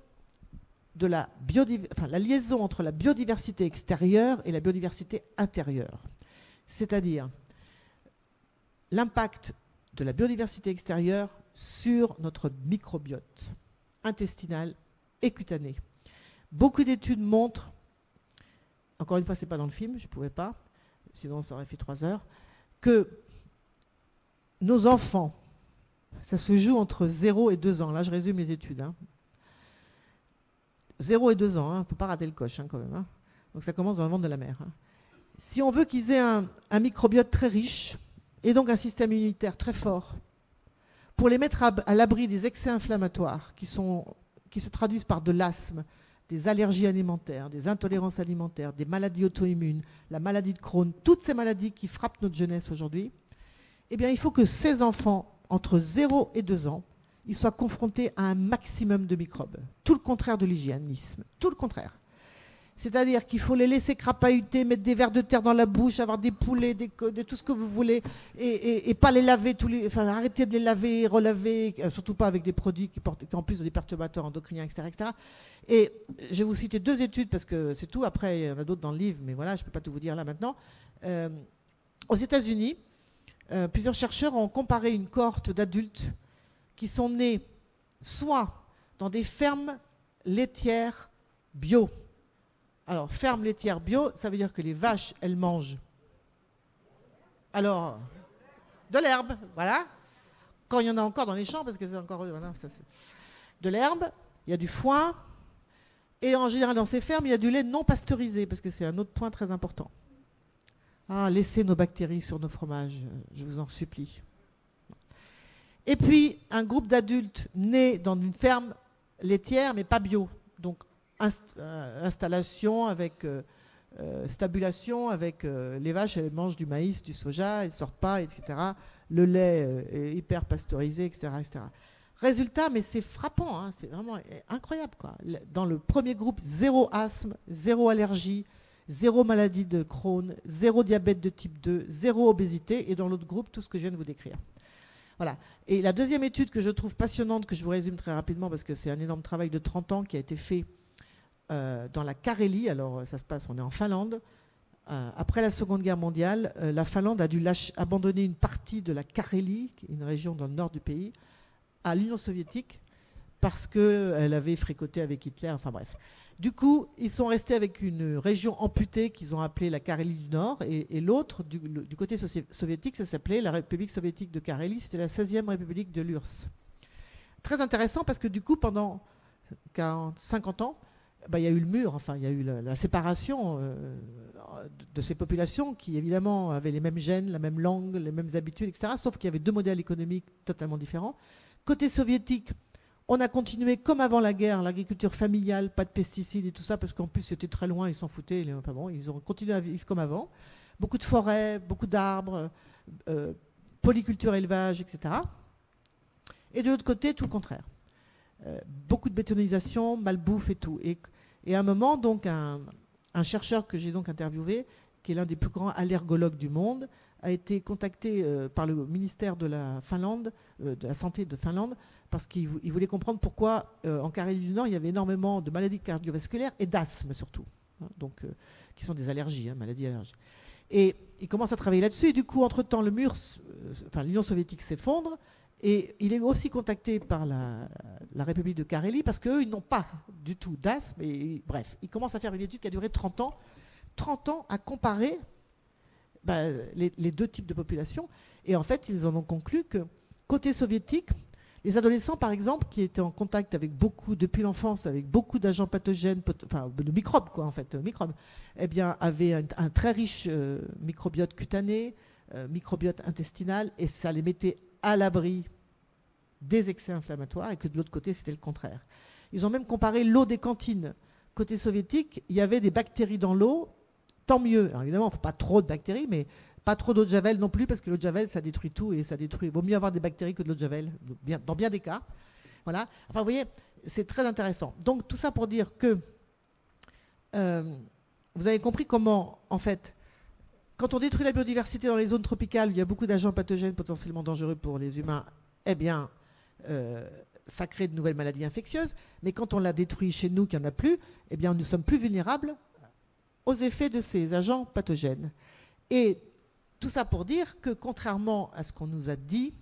de la liaison entre la biodiversité extérieure et la biodiversité intérieure. C'est-à-dire l'impact de la biodiversité extérieure sur notre microbiote intestinal et cutané. Beaucoup d'études montrent, encore une fois, ce n'est pas dans le film, je ne pouvais pas, sinon ça aurait fait 3 heures, que nos enfants, ça se joue entre 0 et 2 ans. Là, je résume les études. Hein. 0 et 2 ans, il ne faut pas rater le coche quand même. Hein. Donc ça commence dans le monde de la mer. Hein. Si on veut qu'ils aient un microbiote très riche, et donc un système immunitaire très fort, pour les mettre à l'abri des excès inflammatoires qui se traduisent par de l'asthme, des allergies alimentaires, des intolérances alimentaires, des maladies auto-immunes, la maladie de Crohn, toutes ces maladies qui frappent notre jeunesse aujourd'hui, eh bien, il faut que ces enfants, entre 0 et 2 ans, ils soient confrontés à un maximum de microbes. Tout le contraire de l'hygiénisme, tout le contraire. C'est-à-dire qu'il faut les laisser crapahuter, mettre des vers de terre dans la bouche, avoir des poulets, de tout ce que vous voulez, et pas les laver, arrêter de les laver, relaver, surtout pas avec des produits qui en plus ont des perturbateurs endocriniens, etc., etc. Et je vais vous citer 2 études, parce que c'est tout, après il y en a d'autres dans le livre, mais voilà, je ne peux pas tout vous dire là maintenant. Aux États-Unis, plusieurs chercheurs ont comparé une cohorte d'adultes qui sont nés soit dans des fermes laitières bio. Alors, ferme laitière bio, ça veut dire que les vaches, elles mangent. Alors, de l'herbe, voilà. Quand il y en a encore dans les champs, parce que c'est encore... Voilà, de l'herbe, il y a du foin. Et en général, dans ces fermes, il y a du lait non pasteurisé, parce que c'est un autre point très important. Ah, laissez nos bactéries sur nos fromages, je vous en supplie. Et puis, un groupe d'adultes nés dans une ferme laitière, mais pas bio. Donc, installation avec stabulation, avec les vaches, elles mangent du maïs, du soja, elles ne sortent pas, etc. Le lait est hyper pasteurisé, etc., etc. Résultat, mais c'est frappant, hein, c'est vraiment incroyable, quoi. Dans le premier groupe, 0 asthme, 0 allergie, 0 maladie de Crohn, 0 diabète de type 2, 0 obésité, et dans l'autre groupe, tout ce que je viens de vous décrire. Voilà. Et la deuxième étude que je trouve passionnante, que je vous résume très rapidement, parce que c'est un énorme travail de 30 ans qui a été fait dans la Carélie. Alors ça se passe, on est en Finlande. Après la Seconde Guerre mondiale, la Finlande a dû abandonner une partie de la Carélie, une région dans le nord du pays, à l'Union soviétique, parce qu'elle avait fricoté avec Hitler, enfin bref. Du coup, ils sont restés avec une région amputée qu'ils ont appelée la Carélie du Nord, et l'autre, du côté soviétique, ça s'appelait la République soviétique de Carélie, c'était la 16e République de l'URSS. Très intéressant parce que du coup, pendant 50 ans, il y a eu le mur, enfin, il y a eu la séparation de ces populations qui, évidemment, avaient les mêmes gènes, la même langue, les mêmes habitudes, etc., sauf qu'il y avait deux modèles économiques totalement différents. Côté soviétique, on a continué comme avant la guerre, l'agriculture familiale, pas de pesticides et tout ça, parce qu'en plus c'était très loin, ils s'en foutaient. Enfin bon, ils ont continué à vivre comme avant. Beaucoup de forêts, beaucoup d'arbres, polyculture, élevage, etc. Et de l'autre côté, tout le contraire. Beaucoup de bétonisation, malbouffe et tout. Et à un moment, donc, un chercheur que j'ai donc interviewé, qui est l'un des plus grands allergologues du monde, a été contacté par le ministère de la Finlande, de la santé de Finlande, parce qu'il voulait comprendre pourquoi en Carélie du Nord, il y avait énormément de maladies cardiovasculaires et d'asthme surtout, hein, donc, qui sont des allergies, hein, maladies allergiques. Et il commence à travailler là-dessus, et du coup, entre-temps, l'Union soviétique s'effondre, et il est aussi contacté par la République de Carélie, parce qu'eux, ils n'ont pas du tout d'asthme, et bref, il commence à faire une étude qui a duré 30 ans, 30 ans à comparer les deux types de population. Et en fait, ils en ont conclu que côté soviétique, les adolescents, par exemple, qui étaient en contact avec depuis l'enfance, avec beaucoup d'agents pathogènes, enfin de microbes, quoi, en fait, microbes, eh bien, avaient un très riche microbiote cutané, microbiote intestinal, et ça les mettait à l'abri des excès inflammatoires, et que de l'autre côté, c'était le contraire. Ils ont même comparé l'eau des cantines. Côté soviétique, il y avait des bactéries dans l'eau. Tant mieux. Alors évidemment, il ne faut pas trop de bactéries, mais pas trop d'eau de javel non plus, parce que l'eau de javel, ça détruit tout, et ça détruit. Il vaut mieux avoir des bactéries que de l'eau de javel, dans bien des cas. Voilà. Enfin, vous voyez, c'est très intéressant. Donc, tout ça pour dire que vous avez compris comment, en fait, quand on détruit la biodiversité dans les zones tropicales, où il y a beaucoup d'agents pathogènes potentiellement dangereux pour les humains, eh bien, ça crée de nouvelles maladies infectieuses. Mais quand on la détruit chez nous, qu'il n'y en a plus, eh bien, nous sommes plus vulnérables aux effets de ces agents pathogènes. Et tout ça pour dire que, contrairement à ce qu'on nous a dit,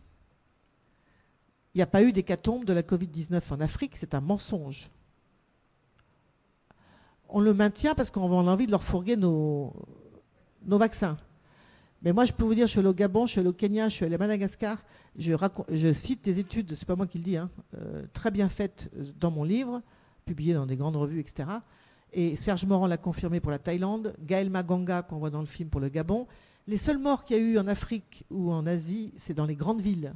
il n'y a pas eu d'hécatombe de la Covid-19 en Afrique, c'est un mensonge. On le maintient parce qu'on a envie de leur fourguer nos vaccins. Mais moi, je peux vous dire, je suis allé au Gabon, je suis allé au Kenya, je suis allé à Madagascar, je cite des études, c'est pas moi qui le dis, hein, très bien faites dans mon livre, publiées dans des grandes revues, etc., et Serge Morand l'a confirmé pour la Thaïlande, Gaël Maganga qu'on voit dans le film pour le Gabon. Les seuls morts qu'il y a eu en Afrique ou en Asie, c'est dans les grandes villes.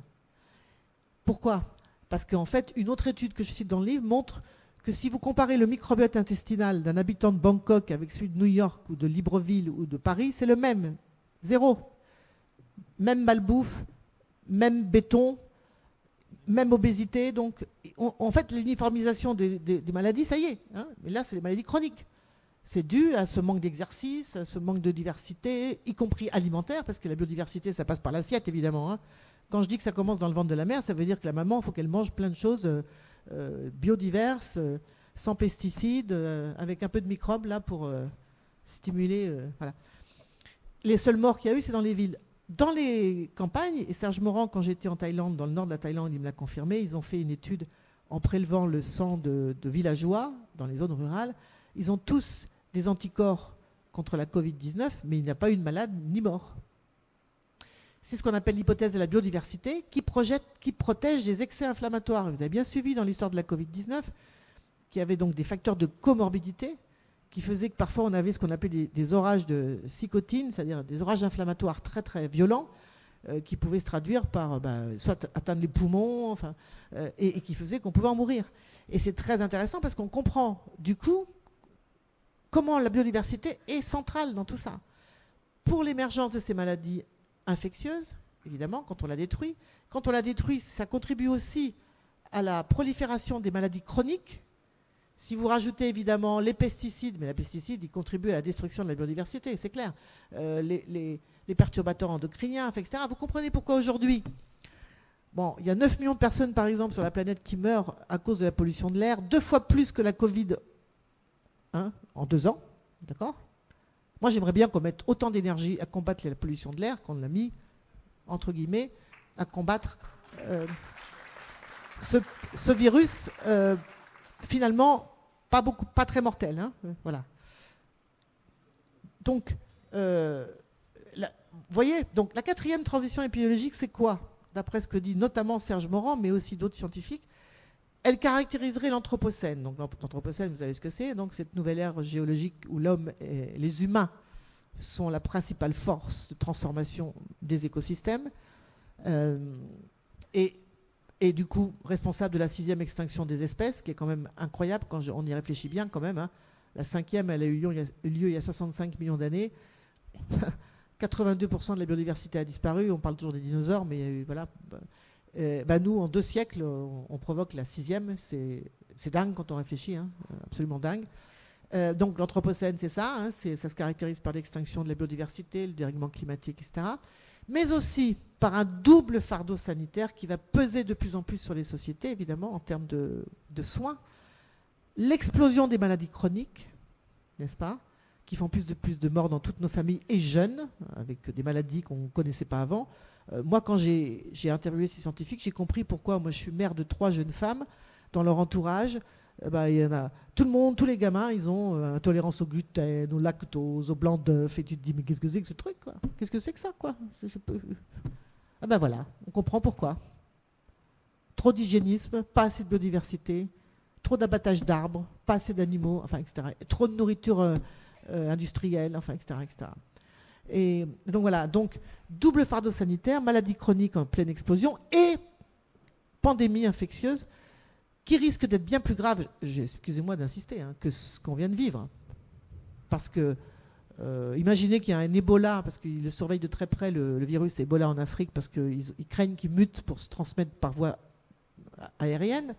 Pourquoi? Parce qu'en fait, une autre étude que je cite dans le livre montre que si vous comparez le microbiote intestinal d'un habitant de Bangkok avec celui de New York ou de Libreville ou de Paris, c'est le même. 0. Même malbouffe, même béton, même obésité. Donc, en fait, l'uniformisation des maladies, ça y est. Hein, mais là, c'est les maladies chroniques. C'est dû à ce manque d'exercice, à ce manque de diversité, y compris alimentaire, parce que la biodiversité, ça passe par l'assiette, évidemment. Hein. Quand je dis que ça commence dans le ventre de la mère, ça veut dire que la maman, il faut qu'elle mange plein de choses biodiverses, sans pesticides, avec un peu de microbes, là, pour stimuler. Voilà. Les seuls morts qu'il y a eu, c'est dans les villes. Dans les campagnes, et Serge Morand, quand j'étais en Thaïlande, dans le nord de la Thaïlande, il me l'a confirmé, ils ont fait une étude en prélevant le sang de villageois dans les zones rurales, ils ont tous des anticorps contre la Covid-19, mais il n'y a pas eu de malade ni mort. C'est ce qu'on appelle l'hypothèse de la biodiversité qui protège des excès inflammatoires. Vous avez bien suivi dans l'histoire de la Covid-19 qu'il y avait donc des facteurs de comorbidité qui faisaient que parfois on avait ce qu'on appelait des orages de cytokines, c'est-à-dire des orages inflammatoires très très violents qui pouvaient se traduire par soit atteindre les poumons, et qui faisaient qu'on pouvait en mourir. Et c'est très intéressant parce qu'on comprend du coup comment la biodiversité est centrale dans tout ça. Pour l'émergence de ces maladies infectieuses, évidemment, quand on la détruit. Quand on la détruit, ça contribue aussi à la prolifération des maladies chroniques. Si vous rajoutez évidemment les pesticides, mais les pesticides, ils contribuent à la destruction de la biodiversité, c'est clair. Les perturbateurs endocriniens, etc. Vous comprenez pourquoi aujourd'hui, bon, il y a 9 millions de personnes, par exemple, sur la planète qui meurent à cause de la pollution de l'air, 2 fois plus que la Covid en 2 ans, d'accord ? Moi, j'aimerais bien qu'on mette autant d'énergie à combattre la pollution de l'air qu'on l'a mis, entre guillemets, à combattre ce virus, finalement, pas très mortel. Voilà. Donc, vous voyez, donc, la 4e transition épidémiologique, c'est quoi ? D'après ce que dit notamment Serge Morand, mais aussi d'autres scientifiques, elle caractériserait l'Anthropocène. Donc l'Anthropocène, vous savez ce que c'est. Donc cette nouvelle ère géologique où l'homme et les humains sont la principale force de transformation des écosystèmes et du coup responsable de la 6e extinction des espèces, qui est quand même incroyable quand on y réfléchit bien quand même. La 5e, elle a eu lieu il y a 65 millions d'années. 82% de la biodiversité a disparu. On parle toujours des dinosaures, mais il y a eu, voilà. Nous, en 2 siècles, on provoque la 6e. C'est dingue quand on réfléchit, absolument dingue. Donc l'Anthropocène, c'est ça. Ça se caractérise par l'extinction de la biodiversité, le dérèglement climatique, etc. Mais aussi par un double fardeau sanitaire qui va peser de plus en plus sur les sociétés, évidemment, en termes de soins. L'explosion des maladies chroniques, n'est-ce pas ? Qui font plus de morts dans toutes nos familles et jeunes, avec des maladies qu'on ne connaissait pas avant. Moi, quand j'ai interviewé ces scientifiques, j'ai compris pourquoi moi je suis mère de 3 jeunes femmes. Dans leur entourage, il y en a, tout le monde, tous les gamins, ils ont intolérance au gluten, au lactose, au blanc d'œuf. Et tu te dis, mais qu'est-ce que c'est que ce truc, quoi ? Qu'est-ce que c'est que ça, quoi ? Voilà, on comprend pourquoi. Trop d'hygiénisme, pas assez de biodiversité, trop d'abattage d'arbres, pas assez d'animaux, etc. Trop de nourriture industrielle, etc., etc. Et donc voilà, donc double fardeau sanitaire, maladie chronique en pleine explosion et pandémie infectieuse qui risque d'être bien plus grave, excusez-moi d'insister, que ce qu'on vient de vivre. Parce que imaginez qu'il y a un Ebola, parce qu'ils surveillent de très près le virus Ebola en Afrique, parce qu'ils craignent qu'il mute pour se transmettre par voie aérienne.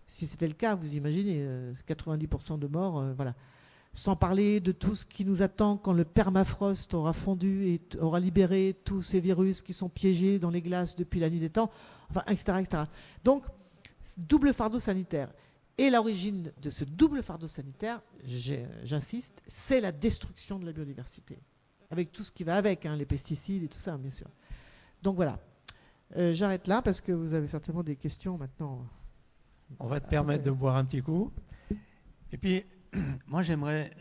Si c'était le cas, vous imaginez, 90% de morts, voilà. Sans parler de tout ce qui nous attend quand le permafrost aura fondu et aura libéré tous ces virus qui sont piégés dans les glaces depuis la nuit des temps, etc., etc. Donc, double fardeau sanitaire. Et l'origine de ce double fardeau sanitaire, j'insiste, c'est la destruction de la biodiversité. Avec tout ce qui va avec, les pesticides et tout ça, bien sûr. Donc voilà. J'arrête là parce que vous avez certainement des questions maintenant. On va te permettre de boire un petit coup. Et puis, moi, j'aimerais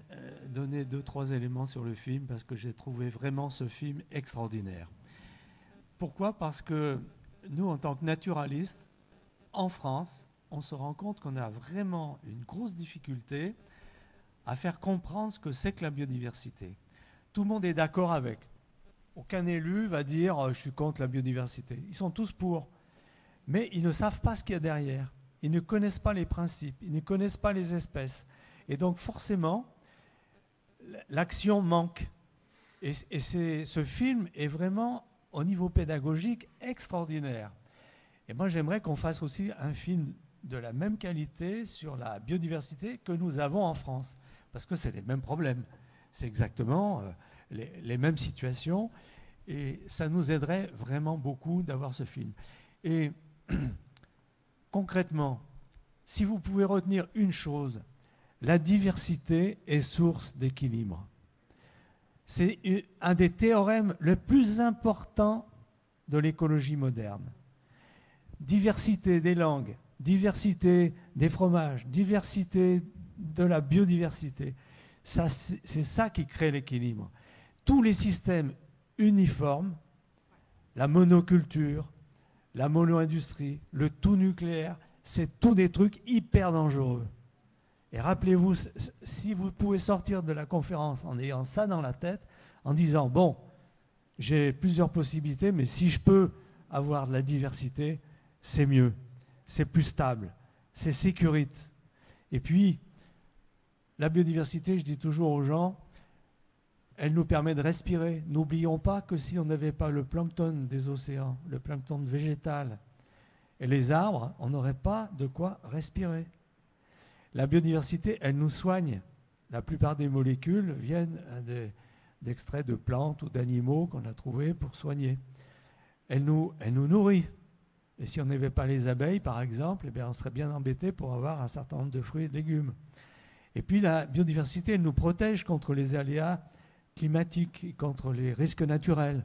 donner 2-3 éléments sur le film parce que j'ai trouvé vraiment ce film extraordinaire. Pourquoi ? Parce que nous, en tant que naturalistes, en France, on se rend compte qu'on a vraiment une grosse difficulté à faire comprendre ce que c'est que la biodiversité. Tout le monde est d'accord avec. Aucun élu va dire « je suis contre la biodiversité ». Ils sont tous pour. Mais ils ne savent pas ce qu'il y a derrière. Ils ne connaissent pas les principes, ils ne connaissent pas les espèces. Et donc forcément, l'action manque. Et ce film est vraiment, au niveau pédagogique, extraordinaire. Et moi, j'aimerais qu'on fasse aussi un film de la même qualité sur la biodiversité que nous avons en France. Parce que c'est les mêmes problèmes. C'est exactement les mêmes situations. Et ça nous aiderait vraiment beaucoup d'avoir ce film. Et concrètement, si vous pouvez retenir une chose, la diversité est source d'équilibre. C'est un des théorèmes les plus importants de l'écologie moderne. Diversité des langues, diversité des fromages, diversité de la biodiversité. C'est ça qui crée l'équilibre. Tous les systèmes uniformes, la monoculture, la mono-industrie, le tout nucléaire, c'est tous des trucs hyper dangereux. Et rappelez-vous, si vous pouvez sortir de la conférence en ayant ça dans la tête, en disant, bon, j'ai plusieurs possibilités, mais si je peux avoir de la diversité, c'est mieux, c'est plus stable, c'est sécurite. Et puis, la biodiversité, je dis toujours aux gens, elle nous permet de respirer. N'oublions pas que si on n'avait pas le plancton des océans, le plancton végétal et les arbres, on n'aurait pas de quoi respirer. La biodiversité, elle nous soigne. La plupart des molécules viennent d'extraits de plantes ou d'animaux qu'on a trouvés pour soigner. Elle nous nourrit. Et si on n'avait pas les abeilles, par exemple, eh bien, on serait bien embêté pour avoir un certain nombre de fruits et de légumes. Et puis la biodiversité, elle nous protège contre les aléas climatiques et contre les risques naturels.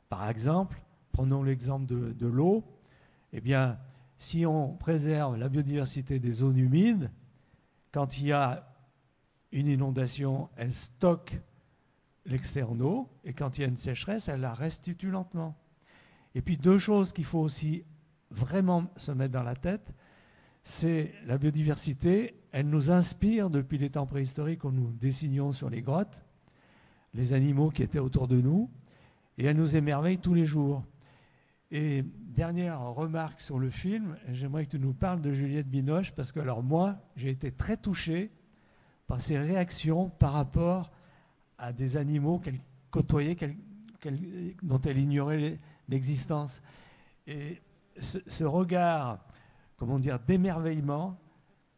Par exemple, prenons l'exemple de l'eau. Eh bien, si on préserve la biodiversité des zones humides, quand il y a une inondation, elle stocke l'excès en eau, et quand il y a une sécheresse, elle la restitue lentement. Et puis deux choses qu'il faut aussi vraiment se mettre dans la tête, c'est la biodiversité, elle nous inspire depuis les temps préhistoriques où nous dessinions sur les grottes, les animaux qui étaient autour de nous, et elle nous émerveille tous les jours. Et dernière remarque sur le film, j'aimerais que tu nous parles de Juliette Binoche, parce que alors moi, j'ai été très touché par ses réactions par rapport à des animaux qu'elle côtoyait, dont elle ignorait l'existence. Et ce regard, comment dire, d'émerveillement,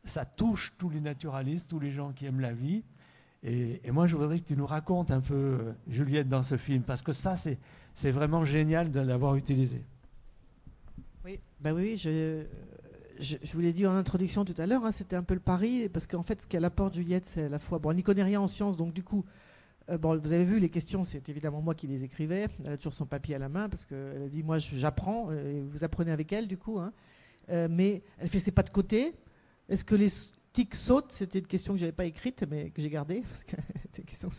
ça touche tous les naturalistes, tous les gens qui aiment la vie. Et moi, je voudrais que tu nous racontes un peu Juliette dans ce film, parce que ça, c'est vraiment génial de l'avoir utilisé. Oui, bah oui, je vous l'ai dit en introduction tout à l'heure, hein, c'était un peu le pari, parce qu'en fait, ce qu'elle apporte, Juliette, c'est à la fois... Bon, elle n'y connaît rien en sciences, donc du coup, bon, vous avez vu, les questions, c'est évidemment moi qui les écrivais. Elle a toujours son papier à la main, parce qu'elle a dit, moi, j'apprends, et vous apprenez avec elle, du coup. Hein. Mais elle fait ses pas de côté. Est-ce que les tiques sautent? C'était une question que je n'avais pas écrite, mais que j'ai gardée. Parce que une question...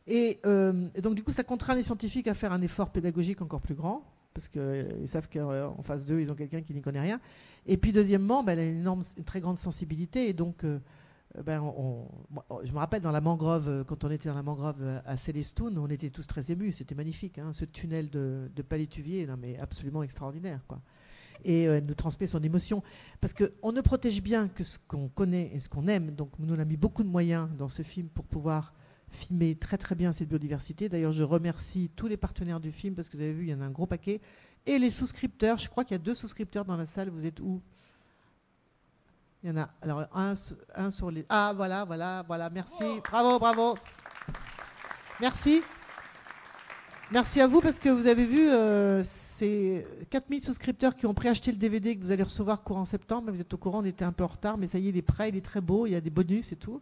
et donc, du coup, ça contraint les scientifiques à faire un effort pédagogique encore plus grand, parce qu'ils savent qu'en face d'eux, ils ont quelqu'un qui n'y connaît rien. Et puis, deuxièmement, elle a une très grande sensibilité. Et donc, je me rappelle dans la mangrove, quand on était dans la mangrove à Célestune, on était tous très émus. C'était magnifique, hein, ce tunnel de palétuvier, non, mais absolument extraordinaire, quoi. Et elle nous transmet son émotion. Parce qu'on ne protège bien que ce qu'on connaît et ce qu'on aime. Donc, nous, on a mis beaucoup de moyens dans ce film pour pouvoir filmer très très bien cette biodiversité. D'ailleurs, je remercie tous les partenaires du film, parce que vous avez vu, il y en a un gros paquet. Et les souscripteurs, je crois qu'il y a 2 souscripteurs dans la salle. Vous êtes où? Il y en a. Alors, un sur les... Ah, voilà, merci. Bravo. Merci. Merci à vous, parce que vous avez vu, c'est 4000 souscripteurs qui ont préacheté le DVD que vous allez recevoir courant septembre. Mais vous êtes au courant, on était un peu en retard, mais ça y est, il est prêt, il est très beau, il y a des bonus et tout.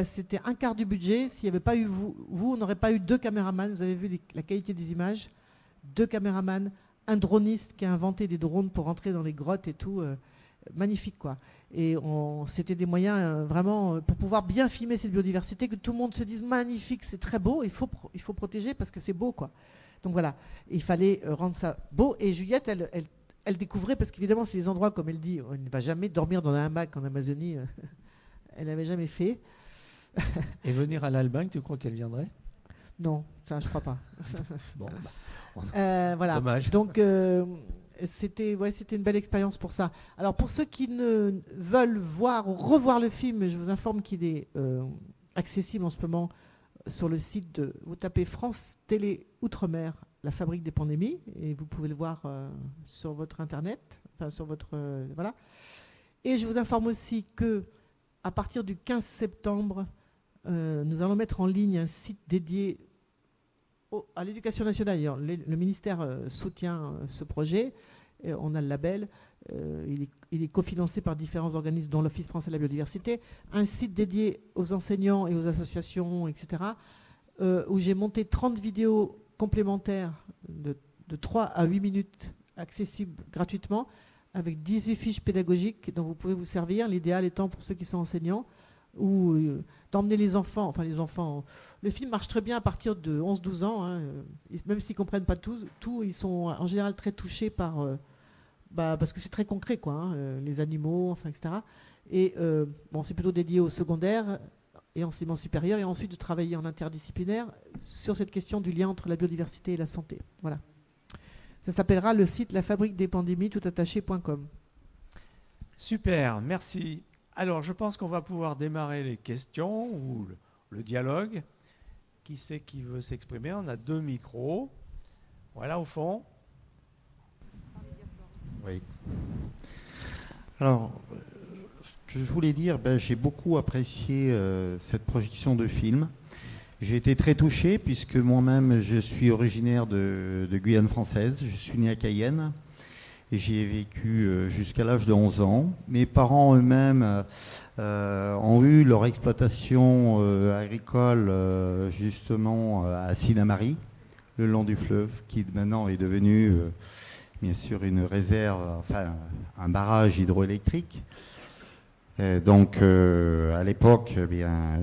C'était un quart du budget. S'il n'y avait pas eu vous, on n'aurait pas eu 2 caméramans. Vous avez vu la qualité des images. 2 caméramans, un droniste qui a inventé des drones pour rentrer dans les grottes et tout. Magnifique, quoi. Et c'était des moyens vraiment pour pouvoir bien filmer cette biodiversité, que tout le monde se dise magnifique, c'est très beau, il faut protéger parce que c'est beau, quoi. Donc voilà, il fallait rendre ça beau. Et Juliette, elle découvrait, parce qu'évidemment, c'est des endroits, comme elle dit, on ne va jamais dormir dans un hamac en Amazonie. Elle n'avait jamais fait. Et venir à l'Albin, tu crois qu'elle viendrait? Non, ça, je crois pas. Bon, voilà. Dommage. Donc, c'était une belle expérience pour ça. Alors, pour ceux qui ne veulent voir ou revoir le film, je vous informe qu'il est accessible en ce moment sur le site de... Vous tapez France Télé Outre-mer, la fabrique des pandémies, et vous pouvez le voir sur votre Internet, enfin sur votre... voilà. Et je vous informe aussi que à partir du 15 septembre, nous allons mettre en ligne un site dédié à l'éducation nationale. Le ministère soutient ce projet. On a le label. Il est cofinancé par différents organismes, dont l'Office français de la biodiversité. Un site dédié aux enseignants et aux associations, etc., où j'ai monté 30 vidéos complémentaires de 3 à 8 minutes accessibles gratuitement, avec 18 fiches pédagogiques dont vous pouvez vous servir, l'idéal étant pour ceux qui sont enseignants, ou d'emmener les enfants, le film marche très bien à partir de 11-12 ans, hein, même s'ils ne comprennent pas tout, ils sont en général très touchés par, parce que c'est très concret, quoi, hein, les animaux, enfin, etc. Et c'est plutôt dédié au secondaire et enseignement supérieur, et ensuite de travailler en interdisciplinaire sur cette question du lien entre la biodiversité et la santé. Voilà. Ça s'appellera le site lafabriquedespandémies toutattaché.com. Super, merci. Alors, je pense qu'on va pouvoir démarrer les questions ou le dialogue. Qui c'est qui veut s'exprimer? On a 2 micros. Voilà, au fond. Oui. Alors, ce que je voulais dire, j'ai beaucoup apprécié cette projection de film. J'ai été très touché puisque moi-même, je suis originaire de Guyane française. Je suis né à Cayenne. Et j'y ai vécu jusqu'à l'âge de 11 ans. Mes parents eux-mêmes ont eu leur exploitation agricole justement à Sinamari, le long du fleuve, qui maintenant est devenu bien sûr une réserve, enfin un barrage hydroélectrique. Donc à l'époque,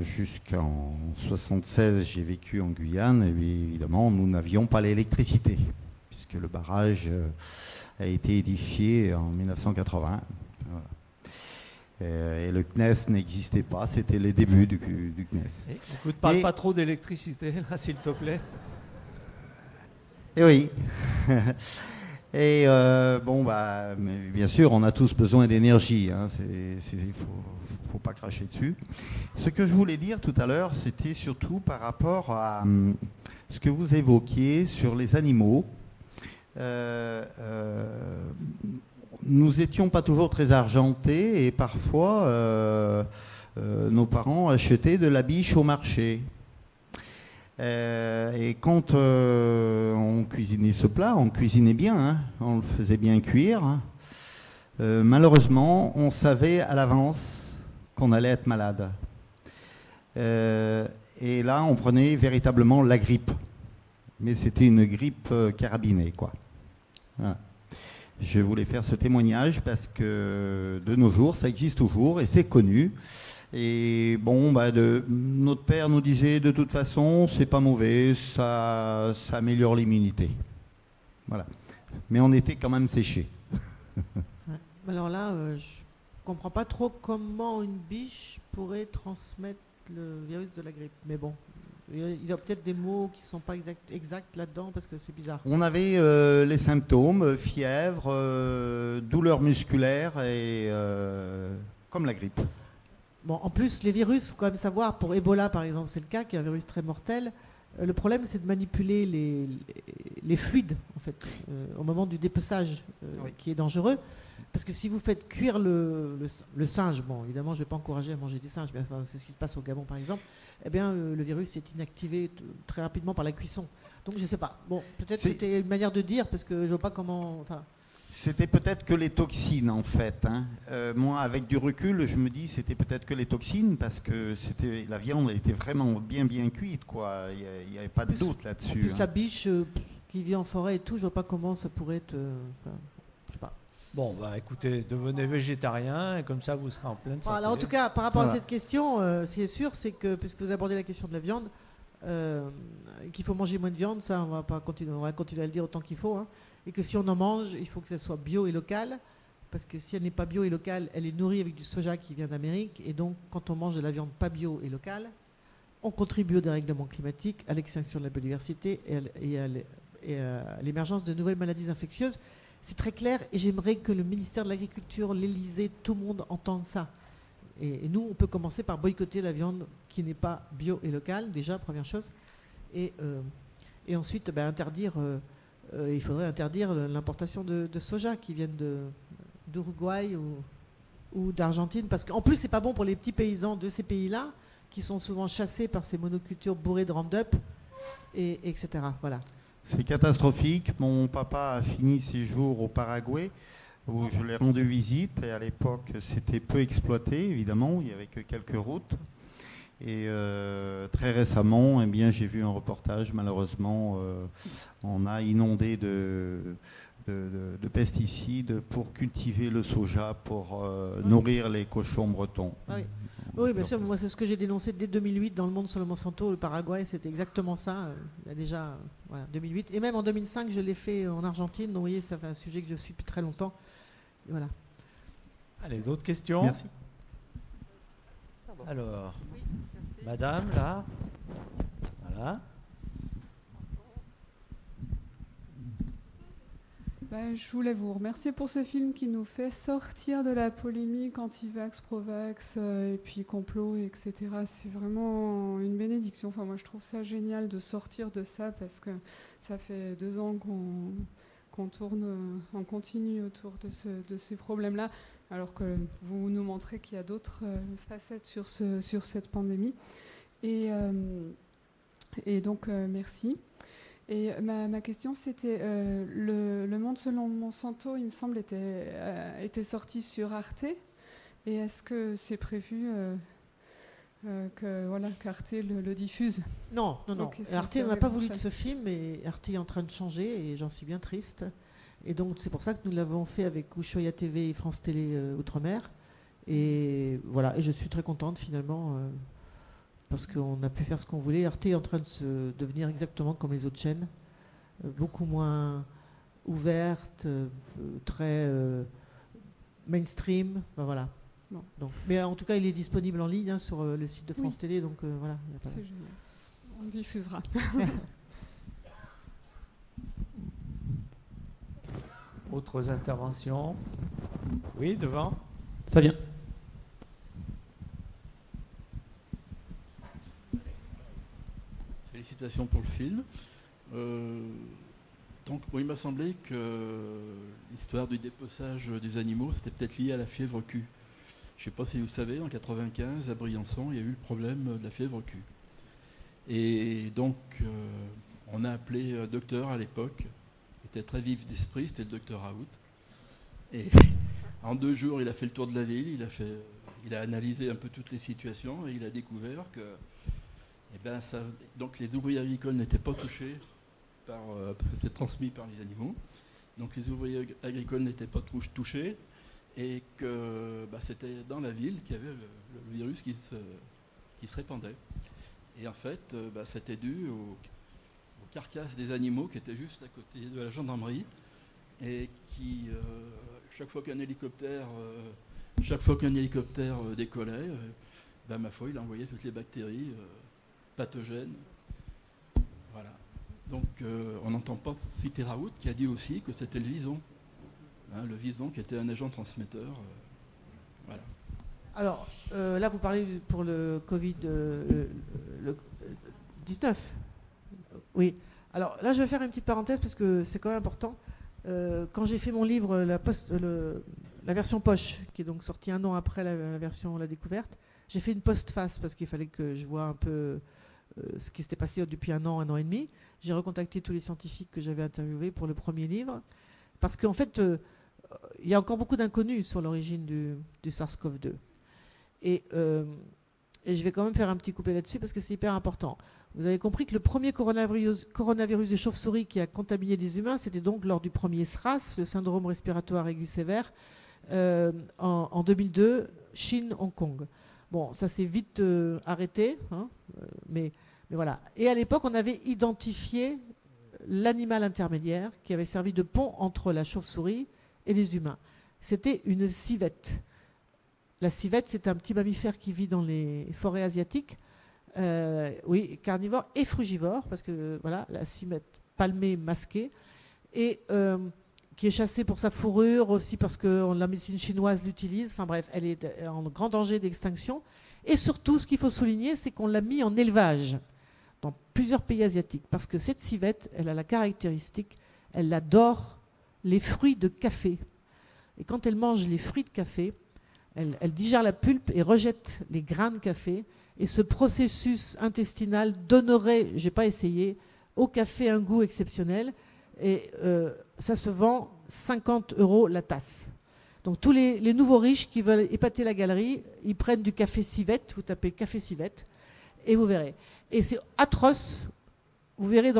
jusqu'en 1976, j'ai vécu en Guyane, et évidemment nous n'avions pas l'électricité, puisque le barrage a été édifié en 1980. Voilà. Et le CNES n'existait pas, c'était les débuts du CNES. Écoute, parle pas trop d'électricité, là, s'il te plaît. Et oui. Et mais bien sûr, on a tous besoin d'énergie. Hein, faut pas cracher dessus. Ce que je voulais dire tout à l'heure, c'était surtout par rapport à ce que vous évoquiez sur les animaux. Nous étions pas toujours très argentés et parfois nos parents achetaient de la biche au marché. Et quand on cuisinait ce plat, on cuisinait bien, hein, on le faisait bien cuire. Hein. Malheureusement, on savait à l'avance qu'on allait être malade. Et là, on prenait véritablement la grippe. Mais c'était une grippe carabinée, quoi. Voilà. Je voulais faire ce témoignage parce que de nos jours, ça existe toujours et c'est connu. Et notre père nous disait de toute façon, c'est pas mauvais, ça améliore l'immunité. Voilà. Mais on était quand même séchés. Ouais. Alors là, je comprends pas trop comment une biche pourrait transmettre le virus de la grippe. Mais bon. Il y a peut-être des mots qui ne sont pas exacts là-dedans parce que c'est bizarre. On avait les symptômes, fièvre, douleur musculaire et comme la grippe. Bon, en plus, les virus, il faut quand même savoir, pour Ebola par exemple, c'est le cas, qui est un virus très mortel. Le problème, c'est de manipuler les fluides, en fait, au moment du dépeçage, oui, qui est dangereux. Parce que si vous faites cuire le singe, bon, évidemment, je ne vais pas encourager à manger du singe, mais enfin, c'est ce qui se passe au Gabon, par exemple, eh bien, le virus est inactivé très rapidement par la cuisson. Donc, je ne sais pas. Bon, peut-être que c'était une manière de dire, parce que je ne vois pas comment... Enfin... C'était peut-être que les toxines, en fait. Hein. Moi, avec du recul, je me dis c'était peut-être que les toxines, parce que la viande était vraiment bien cuite, quoi. Il n'y avait pas de doute là-dessus. En plus, la biche qui vit en forêt et tout, je ne vois pas comment ça pourrait être... je sais pas. Bon, écoutez, devenez végétarien et comme ça vous serez en pleine santé. Alors, en tout cas, par rapport à cette question, ce qui est sûr, c'est que, puisque vous abordez la question de la viande, qu'il faut manger moins de viande, ça, on va continuer à le dire autant qu'il faut, hein, et que si on en mange, il faut que ça soit bio et local, parce que si elle n'est pas bio et locale, elle est nourrie avec du soja qui vient d'Amérique, et donc quand on mange de la viande pas bio et locale, on contribue au dérèglement climatique, à l'extinction de la biodiversité et à l'émergence de nouvelles maladies infectieuses. C'est très clair et j'aimerais que le ministère de l'Agriculture, l'Élysée, tout le monde entende ça. Et nous, on peut commencer par boycotter la viande qui n'est pas bio et locale, déjà, première chose. Et ensuite, interdire, il faudrait interdire l'importation de soja qui viennent d'Uruguay ou d'Argentine. Parce qu'en plus, c'est pas bon pour les petits paysans de ces pays-là, qui sont souvent chassés par ces monocultures bourrées de Roundup, etc. Voilà. C'est catastrophique. Mon papa a fini ses jours au Paraguay, où je l'ai rendu visite. Et à l'époque, c'était peu exploité, évidemment. Il n'y avait que quelques routes. Et très récemment, j'ai vu un reportage. Malheureusement, on a inondé de de pesticides pour cultiver le soja, pour nourrir les cochons bretons. Ah oui. Oui, bien sûr, moi c'est ce que j'ai dénoncé dès 2008 dans Le Monde sur le Monsanto, le Paraguay, c'était exactement ça. Il y a déjà 2008. Et même en 2005, je l'ai fait en Argentine. Donc vous voyez, ça fait un sujet que je suis depuis très longtemps. Et voilà. Allez, d'autres questions? Merci. Alors, Oui, merci. madame, là. Voilà. Je voulais vous remercier pour ce film qui nous fait sortir de la polémique anti-vax, pro-vax, et puis complot, etc. C'est vraiment une bénédiction. Enfin, moi, je trouve ça génial de sortir de ça parce que ça fait 2 ans qu'on tourne en continu autour de ces problèmes-là, alors que vous nous montrez qu'il y a d'autres facettes sur cette pandémie. Et donc, merci. Et ma question, c'était le Monde selon Monsanto, il me semble, était sorti sur Arte. Et est-ce que c'est prévu qu'Arte le diffuse? Non. Okay, Arte n'a pas voulu de ce film, mais Arte est en train de changer et j'en suis bien triste. Et donc c'est pour ça que nous l'avons fait avec Ushuaïa TV et France Télé Outre-mer. Et voilà, et je suis très contente finalement. Parce qu'on a pu faire ce qu'on voulait. Arte est en train de se devenir exactement comme les autres chaînes, beaucoup moins ouverte, très mainstream. Ben voilà. Non. Donc, mais en tout cas, il est disponible en ligne sur le site de France Télé. Donc voilà. C'est génial. On diffusera. Autres interventions? Oui, devant. Fabien. Félicitations pour le film. Donc, il m'a semblé que l'histoire du dépeçage des animaux, c'était peut-être lié à la fièvre Q. Je ne sais pas si vous savez, en 1995, à Briançon, il y a eu le problème de la fièvre Q. Et donc, on a appelé un docteur à l'époque, qui était très vif d'esprit, c'était le docteur Raoult. Et en 2 jours, il a fait le tour de la ville, il a analysé un peu toutes les situations et il a découvert que donc les ouvriers agricoles n'étaient pas touchés parce que c'est transmis par les animaux. Donc les ouvriers agricoles n'étaient pas touchés et que c'était dans la ville qu'il y avait le virus qui se répandait. Et en fait, c'était dû aux carcasses des animaux qui étaient juste à côté de la gendarmerie et qui, chaque fois qu'un hélicoptère décollait, ma foi, il envoyait toutes les bactéries pathogènes. Voilà. Donc on n'entend pas citer Raoult qui a dit aussi que c'était le vison. Le vison qui était un agent transmetteur. Voilà. Alors là, vous parlez pour le Covid-19. Oui. Alors là, je vais faire une petite parenthèse parce que c'est quand même important. Quand j'ai fait mon livre, la version poche, qui est donc sortie 1 an après la version La Découverte, j'ai fait une postface parce qu'il fallait que je vois un peu ce qui s'était passé depuis 1 an et demi. J'ai recontacté tous les scientifiques que j'avais interviewés pour le premier livre. Parce qu'en fait, il y a encore beaucoup d'inconnus sur l'origine du SARS-CoV-2. Et je vais quand même faire un petit couplet là-dessus parce que c'est hyper important. Vous avez compris que le premier coronavirus de chauve-souris qui a contaminé les humains, c'était donc lors du premier SRAS, le syndrome respiratoire aigu sévère, en 2002, Chine, Hong Kong. Bon, ça s'est vite arrêté, hein, mais voilà. Et à l'époque, on avait identifié l'animal intermédiaire qui avait servi de pont entre la chauve-souris et les humains. C'était une civette. La civette, c'est un petit mammifère qui vit dans les forêts asiatiques, oui, carnivore et frugivore, parce que voilà, la civette palmée masquée, et qui est chassée pour sa fourrure, aussi parce que la médecine chinoise l'utilise. Enfin bref, elle est en grand danger d'extinction. Et surtout, ce qu'il faut souligner, c'est qu'on l'a mis en élevage dans plusieurs pays asiatiques, parce que cette civette, elle a la caractéristique, elle adore les fruits de café. Et quand elle mange les fruits de café, elle digère la pulpe et rejette les grains de café. Et ce processus intestinal donnerait, je n'ai pas essayé, au café un goût exceptionnel. Et ça se vend 50 € la tasse. Donc tous les nouveaux riches qui veulent épater la galerie, ils prennent du café civette, vous tapez café civette, et vous verrez. Et c'est atroce. Vous verrez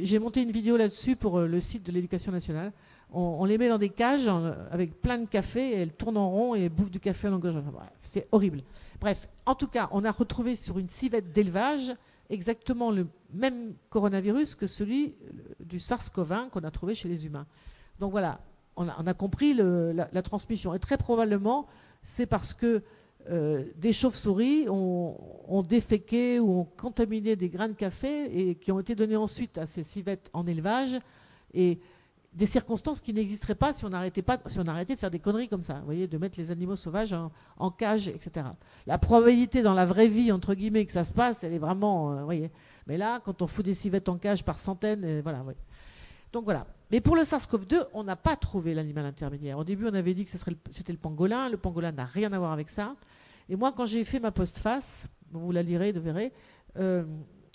j'ai monté une vidéo là-dessus pour le site de l'Éducation nationale. On les met dans des cages avec plein de café, et elles tournent en rond et elles bouffent du café à longueur de journée. Bref, c'est horrible. Bref, en tout cas, on a retrouvé sur une civette d'élevage exactement le même coronavirus que celui du SARS-CoV-1 qu'on a trouvé chez les humains. Donc voilà, on a compris la transmission. Et très probablement, c'est parce que des chauves-souris ont déféqué ou ont contaminé des grains de café et qui ont été donnés ensuite à ces civettes en élevage. Et des circonstances qui n'existeraient pas si on arrêtait de faire des conneries comme ça, vous voyez, de mettre les animaux sauvages en cage, etc. La probabilité dans la vraie vie, entre guillemets, que ça se passe, elle est vraiment, vous voyez. Mais là, quand on fout des civettes en cage par centaines, voilà, oui. Donc voilà. Mais pour le SARS-CoV-2, on n'a pas trouvé l'animal intermédiaire. Au début, on avait dit que c'était le pangolin. Le pangolin n'a rien à voir avec ça. Et moi, quand j'ai fait ma postface, vous la lirez, vous verrez,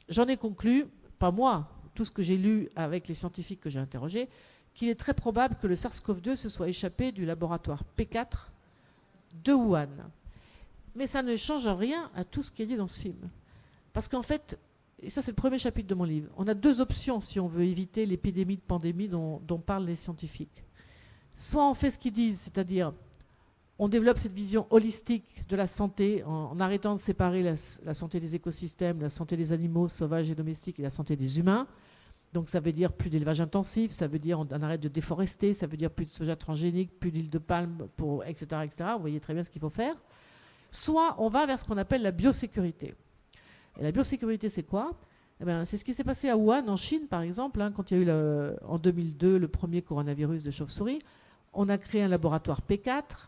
j'en ai conclu, pas moi, tout ce que j'ai lu avec les scientifiques que j'ai interrogés, qu'il est très probable que le SARS-CoV-2 se soit échappé du laboratoire P4 de Wuhan. Mais ça ne change rien à tout ce qui est dit dans ce film. Parce qu'en fait, et ça c'est le premier chapitre de mon livre, on a deux options si on veut éviter l'épidémie de pandémie dont parlent les scientifiques. Soit on fait ce qu'ils disent, c'est-à-dire on développe cette vision holistique de la santé en arrêtant de séparer la santé des écosystèmes, la santé des animaux sauvages et domestiques et la santé des humains. Donc ça veut dire plus d'élevage intensif, ça veut dire on arrête de déforester, ça veut dire plus de soja transgénique, plus d'huile de palme, etc., etc. Vous voyez très bien ce qu'il faut faire. Soit on va vers ce qu'on appelle la biosécurité. Et la biosécurité, c'est quoi ? Eh bien, c'est ce qui s'est passé à Wuhan, en Chine, par exemple, quand il y a eu en 2002 le premier coronavirus de chauve-souris. On a créé un laboratoire P4.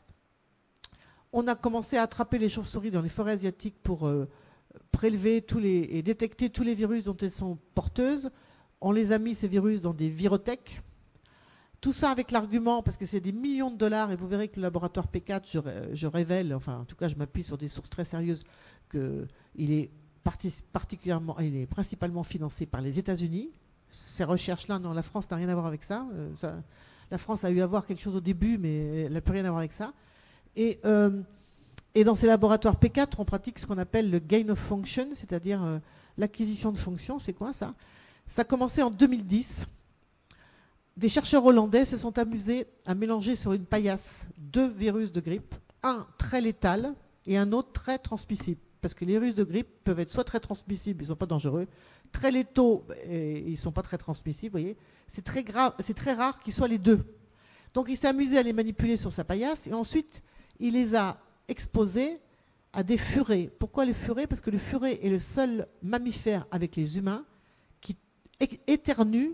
On a commencé à attraper les chauves-souris dans les forêts asiatiques pour prélever et détecter tous les virus dont elles sont porteuses. On les a mis, ces virus, dans des virothèques. Tout ça avec l'argument, parce que c'est des millions de dollars, et vous verrez que le laboratoire P4, je révèle, enfin en tout cas je m'appuie sur des sources très sérieuses, qu'il est principalement financé par les États-Unis. Ces recherches-là, non, la France n'a rien à voir avec ça. La France a eu à voir quelque chose au début, mais elle n'a plus rien à voir avec ça. Et dans ces laboratoires P4, on pratique ce qu'on appelle le gain of function, c'est-à-dire l'acquisition de fonction. C'est quoi ça ? Ça a commencé en 2010. Des chercheurs hollandais se sont amusés à mélanger sur une paillasse deux virus de grippe, un très létal et un autre très transmissible. Parce que les virus de grippe peuvent être soit très transmissibles, ils ne sont pas dangereux, très létaux, et ils ne sont pas très transmissibles, vous voyez. C'est très grave, c'est très rare qu'ils soient les deux. Donc il s'est amusé à les manipuler sur sa paillasse et ensuite il les a exposés à des furets. Pourquoi les furets ? Parce que le furet est le seul mammifère avec les humains qui éternue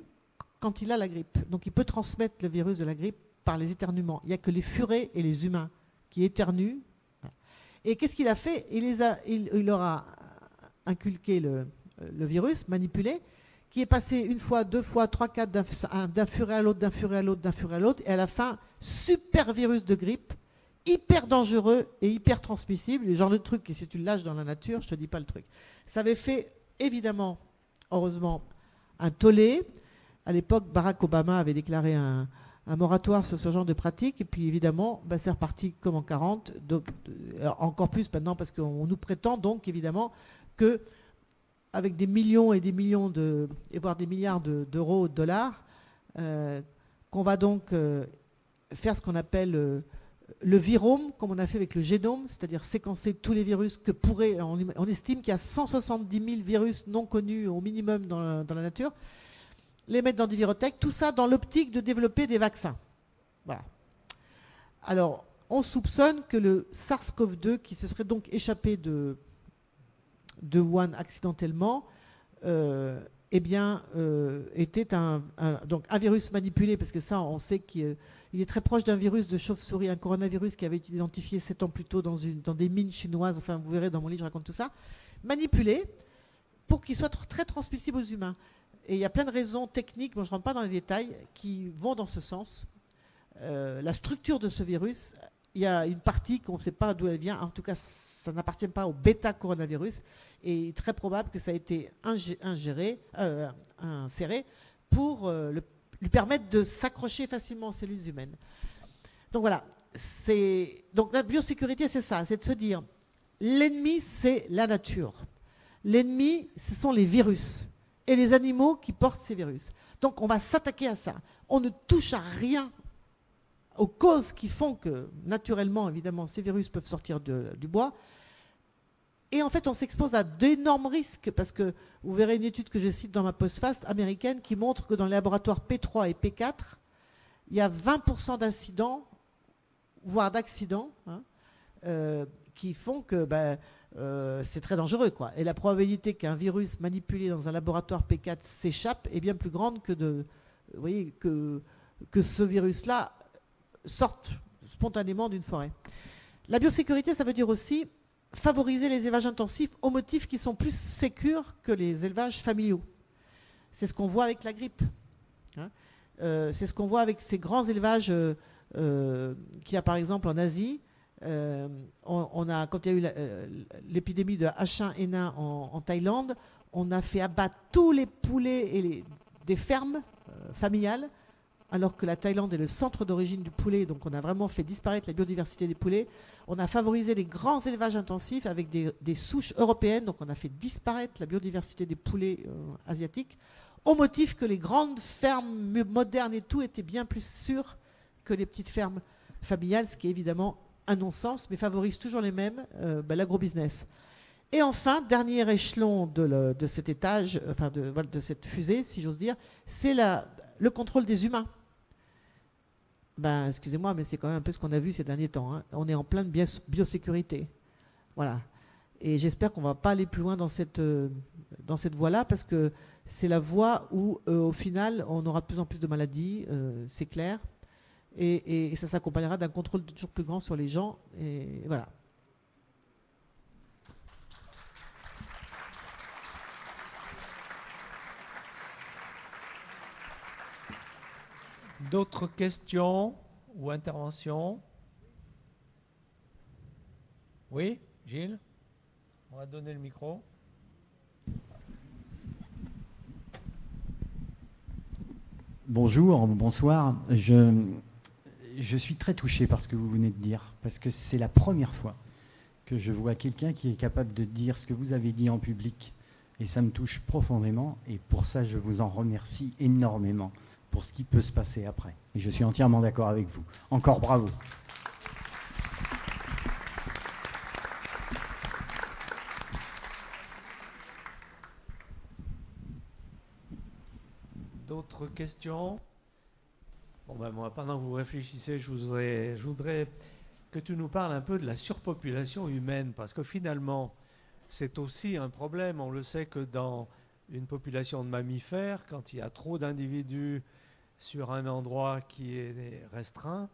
quand il a la grippe. Donc il peut transmettre le virus de la grippe par les éternuements. Il n'y a que les furets et les humains qui éternuent. Et qu'est-ce qu'il a fait ? Il leur a inculqué le virus, manipulé, qui est passé une fois, deux fois, trois, quatre, d'un furet à l'autre, d'un furet à l'autre, d'un furet à l'autre, et à la fin, super virus de grippe, hyper dangereux et hyper transmissible, le genre de truc que si tu le lâches dans la nature, je ne te dis pas le truc. Ça avait fait, évidemment, heureusement, un tollé. À l'époque, Barack Obama avait déclaré un moratoire sur ce genre de pratique, et puis évidemment, c'est reparti comme en 40, encore plus maintenant, parce qu'on nous prétend donc, évidemment, que avec des millions et des millions et voire des milliards d'euros, de dollars, qu'on va donc faire ce qu'on appelle le virome, comme on a fait avec le génome, c'est-à-dire séquencer tous les virus que pourrait... On estime qu'il y a 170 000 virus non connus au minimum dans la nature, les mettre dans des virothèques, tout ça dans l'optique de développer des vaccins. Voilà. Alors, on soupçonne que le SARS-CoV-2, qui se serait donc échappé de Wuhan accidentellement, était donc un virus manipulé, parce que ça, on sait qu'il est très proche d'un virus de chauve-souris, un coronavirus qui avait été identifié 7 ans plus tôt dans des mines chinoises, enfin vous verrez dans mon livre, je raconte tout ça, manipulé pour qu'il soit très transmissible aux humains. Et il y a plein de raisons techniques, bon, je ne rentre pas dans les détails, qui vont dans ce sens. La structure de ce virus, il y a une partie qu'on ne sait pas d'où elle vient, en tout cas ça n'appartient pas au bêta-coronavirus, et il est très probable que ça a été inséré pour lui permettre de s'accrocher facilement aux cellules humaines. Donc voilà, donc la biosécurité c'est ça, c'est de se dire, l'ennemi c'est la nature, l'ennemi ce sont les virus, et les animaux qui portent ces virus. Donc on va s'attaquer à ça. On ne touche à rien aux causes qui font que, naturellement, évidemment, ces virus peuvent sortir du bois. Et en fait, on s'expose à d'énormes risques, parce que vous verrez une étude que je cite dans ma postface américaine qui montre que dans les laboratoires P3 et P4, il y a 20% d'incidents, voire d'accidents, qui font que c'est très dangereux, quoi. Et la probabilité qu'un virus manipulé dans un laboratoire P4 s'échappe est bien plus grande que vous voyez, que ce virus-là sorte spontanément d'une forêt. La biosécurité, ça veut dire aussi favoriser les élevages intensifs aux motifs qui sont plus sécures que les élevages familiaux. C'est ce qu'on voit avec la grippe. C'est ce qu'on voit avec ces grands élevages qu'il y a par exemple en Asie. Quand il y a eu l'épidémie de H1N1 en Thaïlande, on a fait abattre tous les poulets et des fermes familiales, alors que la Thaïlande est le centre d'origine du poulet, donc on a vraiment fait disparaître la biodiversité des poulets. On a favorisé les grands élevages intensifs avec des souches européennes, donc on a fait disparaître la biodiversité des poulets asiatiques, au motif que les grandes fermes modernes et tout étaient bien plus sûres que les petites fermes familiales, ce qui est évidemment un non-sens, mais favorise toujours les mêmes, l'agrobusiness. Et enfin, dernier échelon de cet étage, enfin de cette fusée, si j'ose dire, c'est le contrôle des humains. Excusez-moi, mais c'est quand même un peu ce qu'on a vu ces derniers temps. Hein. On est en pleine biosécurité. Voilà. Et j'espère qu'on ne va pas aller plus loin dans cette voie-là, parce que c'est la voie où, au final, on aura de plus en plus de maladies, c'est clair. Et ça s'accompagnera d'un contrôle toujours plus grand sur les gens. Et voilà. D'autres questions ou interventions? Oui, Gilles? On va donner le micro. Bonjour, bonsoir. Je suis très touché par ce que vous venez de dire, parce que c'est la première fois que je vois quelqu'un qui est capable de dire ce que vous avez dit en public, et ça me touche profondément, et pour ça je vous en remercie énormément pour ce qui peut se passer après. Et je suis entièrement d'accord avec vous. Encore bravo. D'autres questions? Bon, moi, pendant que vous réfléchissez, je voudrais que tu nous parles un peu de la surpopulation humaine, parce que finalement, c'est aussi un problème. On le sait que dans une population de mammifères, quand il y a trop d'individus sur un endroit qui est restreint,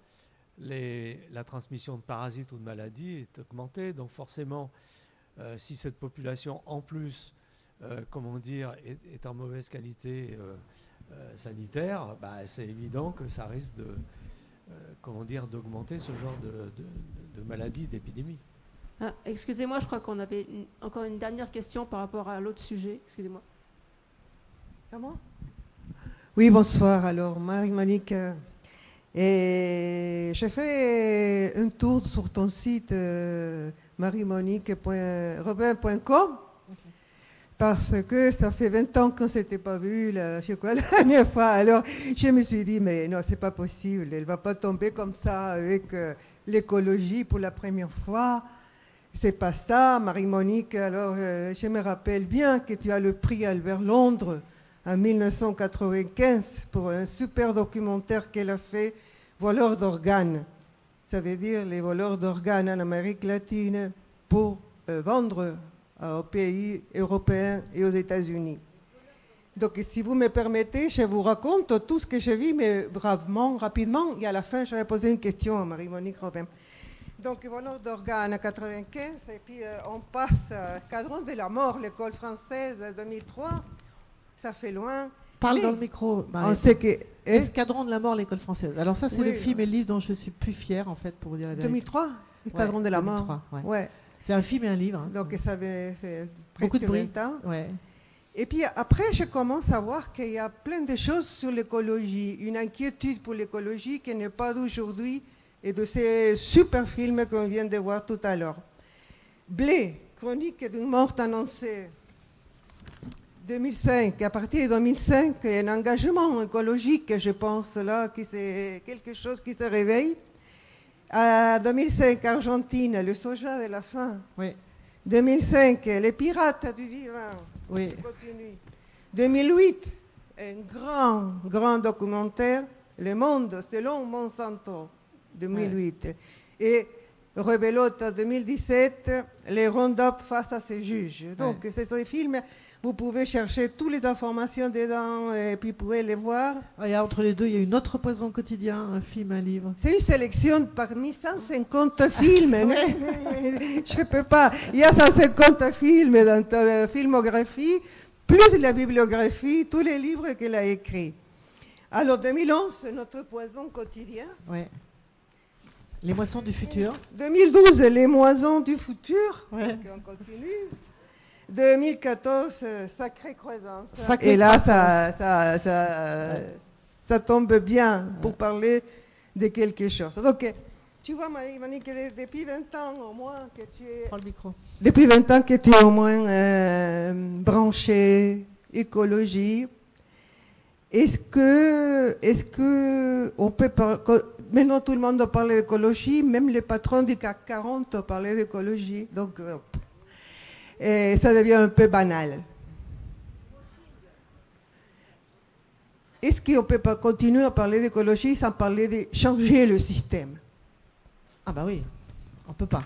la transmission de parasites ou de maladies est augmentée. Donc forcément, si cette population, en plus, est en mauvaise qualité sanitaire, c'est évident que ça risque d'augmenter ce genre de maladies, d'épidémies. Excusez-moi, je crois qu'on avait encore une dernière question par rapport à l'autre sujet. Excusez-moi. C'est moi ? Oui, bonsoir. Alors, Marie-Monique, j'ai fait un tour sur ton site mariemonique.robin.com parce que ça fait 20 ans qu'on ne s'était pas vu la dernière fois. Alors, je me suis dit, mais non, c'est pas possible. Elle ne va pas tomber comme ça avec l'écologie pour la première fois. C'est pas ça, Marie-Monique. Alors, je me rappelle bien que tu as le prix Albert Londres en 1995 pour un super documentaire qu'elle a fait, Voleurs d'organes. Ça veut dire les voleurs d'organes en Amérique latine pour vendre aux pays européens et aux États-Unis. Donc, si vous me permettez, je vous raconte tout ce que j'ai vu, mais bravement, rapidement, et à la fin, je vais poser une question à Marie-Monique Robin. Donc, voleurs d'organes en 1995, et puis on passe à Cadran de la mort, l'école française, 2003. Ça fait loin. Parle dans le micro. On sait que... Escadron de la mort, l'école française. Alors ça, c'est oui, le film et le livre dont je suis plus fière, en fait, pour vous dire la vérité. 2003 Escadron de la mort. 2003, ouais. Ouais. C'est un film et un livre. Hein. Donc ça avait fait beaucoup de bruit. 20 ans. Ouais. Et puis après, je commence à voir qu'il y a plein de choses sur l'écologie. Une inquiétude pour l'écologie qui n'est pas d'aujourd'hui et de ces super films qu'on vient de voir tout à l'heure. Blé, chronique d'une mort annoncée. 2005. À partir de 2005, il y a un engagement écologique, je pense, là, qui c'est quelque chose qui se réveille. À 2005, Argentine, le soja de la faim. Oui. 2005, les pirates du vivant. Oui. Continue. 2008, un grand documentaire, Le Monde selon Monsanto, 2008. Ouais. Et Rebelote, 2017, les Roundup face à ses juges. Donc, ouais. C'est ce film. Vous pouvez chercher toutes les informations dedans et puis vous pouvez les voir. Et entre les deux, il y a une autre Poison quotidien, un film, un livre. C'est une sélection parmi 150 films. Je ne peux pas. Il y a 150 films dans ta filmographie, plus la bibliographie, tous les livres qu'elle a écrits. Alors, 2011, notre Poison quotidien. Oui. Les moissons du futur. 2012, les moissons du futur. Ouais. On continue. 2014, Sacrée Croissance. Et là, ça tombe bien pour parler de quelque chose. Donc, tu vois, Marie, que depuis 20 ans au moins que tu es... Prends le micro. Depuis 20 ans que tu es au moins branché écologie. Est-ce que on peut maintenant tout le monde parle d'écologie, même les patrons du CAC 40 parlaient d'écologie. Donc, et ça devient un peu banal. Est-ce qu'on ne peut pas continuer à parler d'écologie sans parler de changer le système? Ah bah oui, on ne peut pas.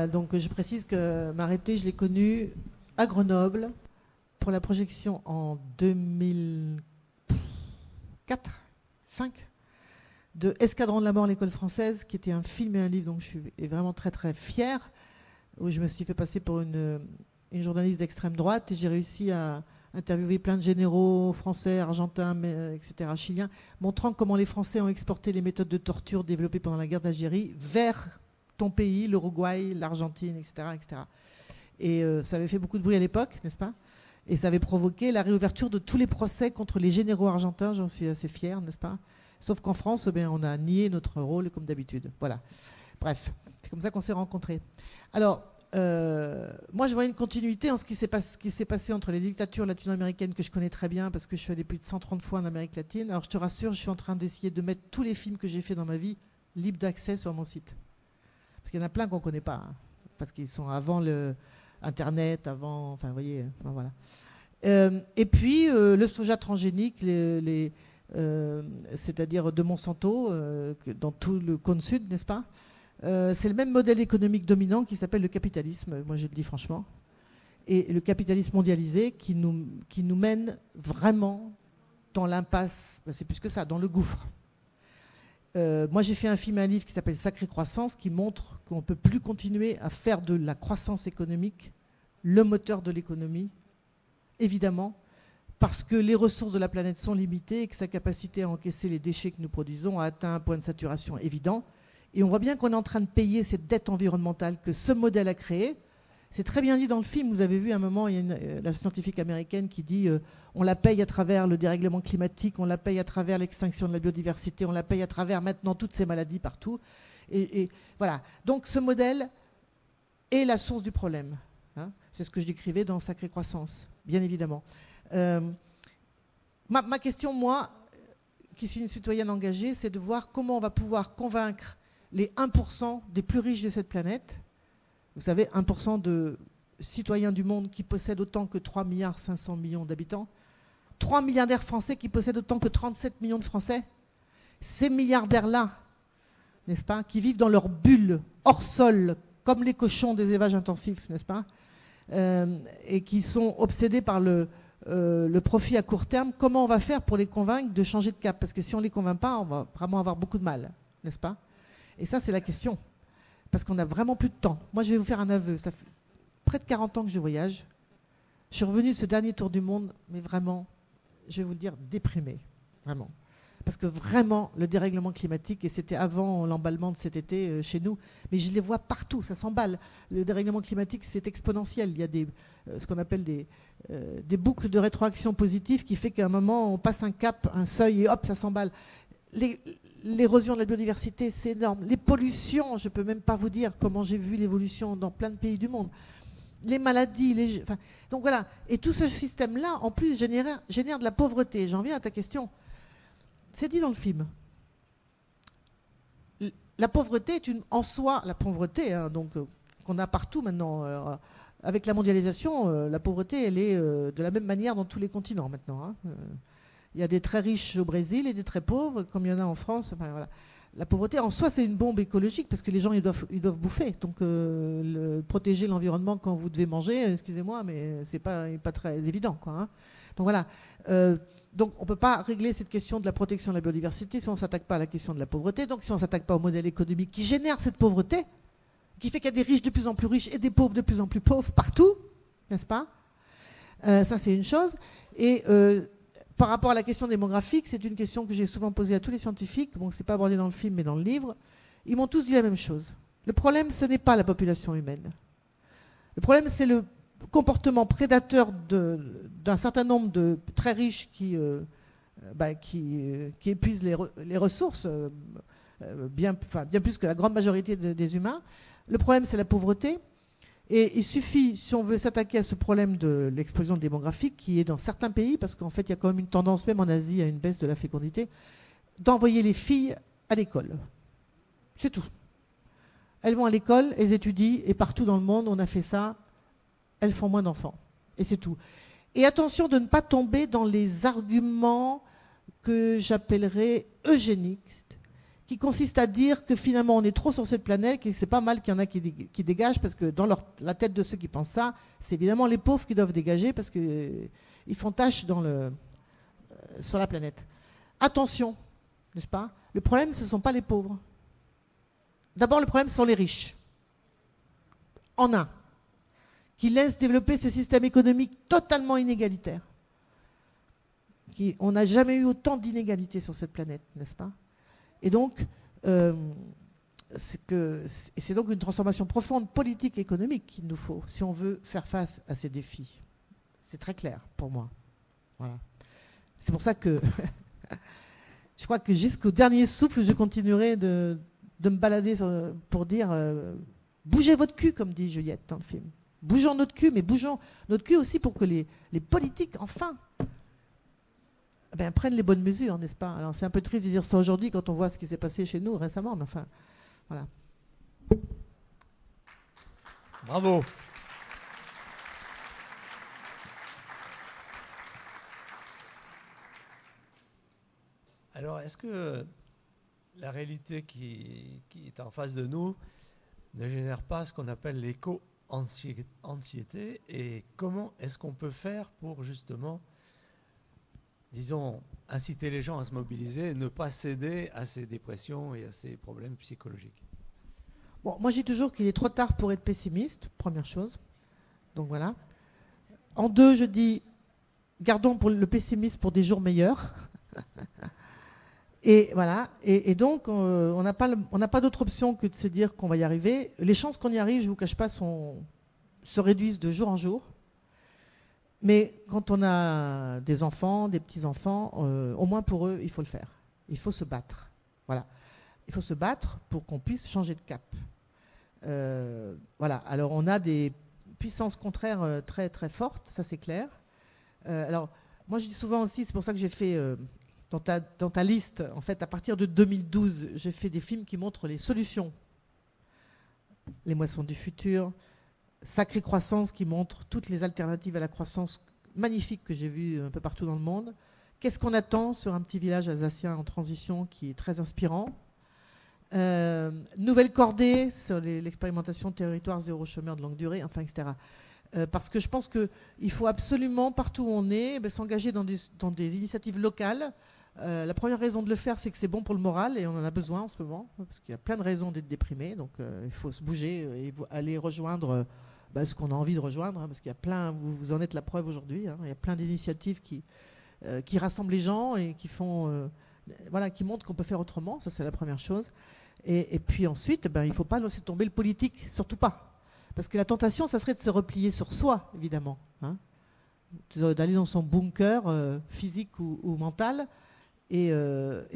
Donc je précise que Mareté, je l'ai connue à Grenoble pour la projection en 2004-2005 de Escadron de la mort, l'école française, qui était un film et un livre, donc je suis vraiment très très fière, où je me suis fait passer pour une journaliste d'extrême droite, et j'ai réussi à interviewer plein de généraux français, argentins, etc., chiliens, montrant comment les Français ont exporté les méthodes de torture développées pendant la guerre d'Algérie vers ton pays, l'Uruguay, l'Argentine, etc., etc. Et ça avait fait beaucoup de bruit à l'époque, n'est-ce pas? Et ça avait provoqué la réouverture de tous les procès contre les généraux argentins, j'en suis assez fière, n'est-ce pas? Sauf qu'en France, on a nié notre rôle comme d'habitude. Voilà. Bref, c'est comme ça qu'on s'est rencontrés. Alors, moi, je vois une continuité en ce qui s'est passé entre les dictatures latino-américaines que je connais très bien parce que je suis allé plus de 130 fois en Amérique latine. Alors, je te rassure, je suis en train d'essayer de mettre tous les films que j'ai faits dans ma vie libres d'accès sur mon site. Parce qu'il y en a plein qu'on ne connaît pas. Hein, parce qu'ils sont avant Internet, avant... Enfin, vous voyez, voilà. Et puis, le soja transgénique, c'est-à-dire de Monsanto, dans tout le cône sud, n'est-ce pas? C'est le même modèle économique dominant qui s'appelle le capitalisme, moi je le dis franchement. Et le capitalisme mondialisé qui nous mène vraiment dans l'impasse, c'est plus que ça, dans le gouffre. Moi j'ai fait un film et un livre qui s'appelle Sacrée Croissance, qui montre qu'on ne peut plus continuer à faire de la croissance économique le moteur de l'économie, évidemment, parce que les ressources de la planète sont limitées et que sa capacité à encaisser les déchets que nous produisons a atteint un point de saturation évident. Et on voit bien qu'on est en train de payer cette dette environnementale que ce modèle a créée. C'est très bien dit dans le film. Vous avez vu à un moment, il y a la scientifique américaine qui dit on la paye à travers le dérèglement climatique, on la paye à travers l'extinction de la biodiversité, on la paye à travers maintenant toutes ces maladies partout. Et voilà. Donc ce modèle est la source du problème. Hein. C'est ce que je décrivais dans Sacrée Croissance, bien évidemment. Ma question, moi, qui suis une citoyenne engagée, c'est de voir comment on va pouvoir convaincre les 1% des plus riches de cette planète. Vous savez, 1% de citoyens du monde qui possèdent autant que 3,5 milliards d'habitants. 3 milliardaires français qui possèdent autant que 37 millions de Français. Ces milliardaires-là, n'est-ce pas, qui vivent dans leur bulle, hors sol, comme les cochons des élevages intensifs, n'est-ce pas, et qui sont obsédés par le profit à court terme, comment on va faire pour les convaincre de changer de cap? Parce que si on ne les convainc pas, on va vraiment avoir beaucoup de mal, n'est-ce pas? Et ça, c'est la question. Parce qu'on n'a vraiment plus de temps. Moi, je vais vous faire un aveu. Ça fait près de 40 ans que je voyage. Je suis revenu de ce dernier tour du monde, mais vraiment, je vais vous le dire, déprimé. Vraiment. Parce que vraiment, le dérèglement climatique, et c'était avant l'emballement de cet été chez nous, mais je les vois partout, ça s'emballe. Le dérèglement climatique, c'est exponentiel. Il y a ce qu'on appelle des boucles de rétroaction positive qui fait qu'à un moment, on passe un cap, un seuil, et hop, ça s'emballe. L'érosion de la biodiversité, c'est énorme. Les pollutions, je ne peux même pas vous dire comment j'ai vu l'évolution dans plein de pays du monde. les maladies, donc voilà. Et tout ce système-là, en plus, génère de la pauvreté. J'en viens à ta question. C'est dit dans le film. La pauvreté est en soi, la pauvreté, hein, donc qu'on a partout maintenant. Avec la mondialisation, la pauvreté, elle est de la même manière dans tous les continents maintenant. Hein. Il y a des très riches au Brésil et des très pauvres, comme il y en a en France. Enfin, voilà. La pauvreté, en soi, c'est une bombe écologique parce que les gens, ils doivent bouffer. Donc, protéger l'environnement quand vous devez manger, excusez-moi, mais c'est pas très évident, quoi. Hein. Donc, voilà. Donc, on ne peut pas régler cette question de la protection de la biodiversité si on ne s'attaque pas à la question de la pauvreté. Donc, si on ne s'attaque pas au modèle économique qui génère cette pauvreté, qui fait qu'il y a des riches de plus en plus riches et des pauvres de plus en plus pauvres partout, n'est-ce pas? Ça, c'est une chose. Et par rapport à la question démographique, c'est une question que j'ai souvent posée à tous les scientifiques. Bon, ce n'est pas abordé dans le film, mais dans le livre. Ils m'ont tous dit la même chose. Le problème, ce n'est pas la population humaine. Le problème, c'est le comportement prédateur d'un certain nombre de très riches qui épuisent les ressources, bien plus que la grande majorité des humains. Le problème, c'est la pauvreté. Et il suffit, si on veut s'attaquer à ce problème de l'explosion démographique, qui est dans certains pays, parce qu'en fait, il y a quand même une tendance, même en Asie, à une baisse de la fécondité, d'envoyer les filles à l'école. C'est tout. Elles vont à l'école, elles étudient, et partout dans le monde, on a fait ça, elles font moins d'enfants. Et c'est tout. Et attention de ne pas tomber dans les arguments que j'appellerais eugéniques, qui consiste à dire que finalement on est trop sur cette planète et que c'est pas mal qu'il y en a qui dégagent, parce que dans la tête de ceux qui pensent ça, c'est évidemment les pauvres qui doivent dégager parce qu'ils font tâche sur la planète. Attention, n'est-ce pas? Le problème, ce ne sont pas les pauvres. D'abord, le problème, ce sont les riches. En un, qui laissent développer ce système économique totalement inégalitaire. On n'a jamais eu autant d'inégalités sur cette planète, n'est-ce pas? Et donc, c'est donc une transformation profonde politique et économique qu'il nous faut si on veut faire face à ces défis. C'est très clair pour moi. Voilà. C'est pour ça que je crois que jusqu'au dernier souffle, je continuerai de me balader pour dire bougez votre cul, comme dit Juliette dans le film. Bougeons notre cul, mais bougeons notre cul aussi pour que les politiques, enfin, prennent les bonnes mesures, n'est-ce pas? Alors c'est un peu triste de dire ça aujourd'hui quand on voit ce qui s'est passé chez nous récemment, mais enfin, voilà. Bravo. Alors, est-ce que la réalité qui est en face de nous ne génère pas ce qu'on appelle l'éco-anxiété, et comment est-ce qu'on peut faire pour justement, disons, inciter les gens à se mobiliser et ne pas céder à ces dépressions et à ces problèmes psychologiques? Bon, moi, je dis toujours qu'il est trop tard pour être pessimiste, première chose. Donc voilà. En deux, je dis, gardons le pessimisme pour des jours meilleurs. Et voilà. Et donc, on n'a pas d'autre option que de se dire qu'on va y arriver. Les chances qu'on y arrive, je ne vous cache pas, se réduisent de jour en jour. Mais quand on a des enfants, des petits-enfants, au moins pour eux, il faut le faire. Il faut se battre. Voilà. Il faut se battre pour qu'on puisse changer de cap. Voilà. Alors, on a des puissances contraires très, très fortes, ça c'est clair. Alors, moi je dis souvent aussi, c'est pour ça que j'ai fait, dans ta liste, en fait, à partir de 2012, j'ai fait des films qui montrent les solutions. Les moissons du futur, Sacrée croissance, qui montre toutes les alternatives à la croissance magnifiques que j'ai vues un peu partout dans le monde. Qu'est-ce qu'on attend sur un petit village alsacien en transition qui est très inspirant. Nouvelle cordée sur l'expérimentation territoire zéro chômeur de longue durée, enfin, etc. Parce que je pense qu'il faut absolument, partout où on est, s'engager dans des initiatives locales. La première raison de le faire, c'est que c'est bon pour le moral, et on en a besoin en ce moment, parce qu'il y a plein de raisons d'être déprimé. Donc il faut se bouger et aller rejoindre ce qu'on a envie de rejoindre, parce qu'il y a plein, vous en êtes la preuve aujourd'hui, il y a plein d'initiatives qui rassemblent les gens et qui font, qui montrent qu'on peut faire autrement. Ça, c'est la première chose. Et puis ensuite, il ne faut pas laisser tomber le politique, surtout pas. Parce que la tentation, ça serait de se replier sur soi, évidemment. Hein, d'aller dans son bunker physique ou mental. Et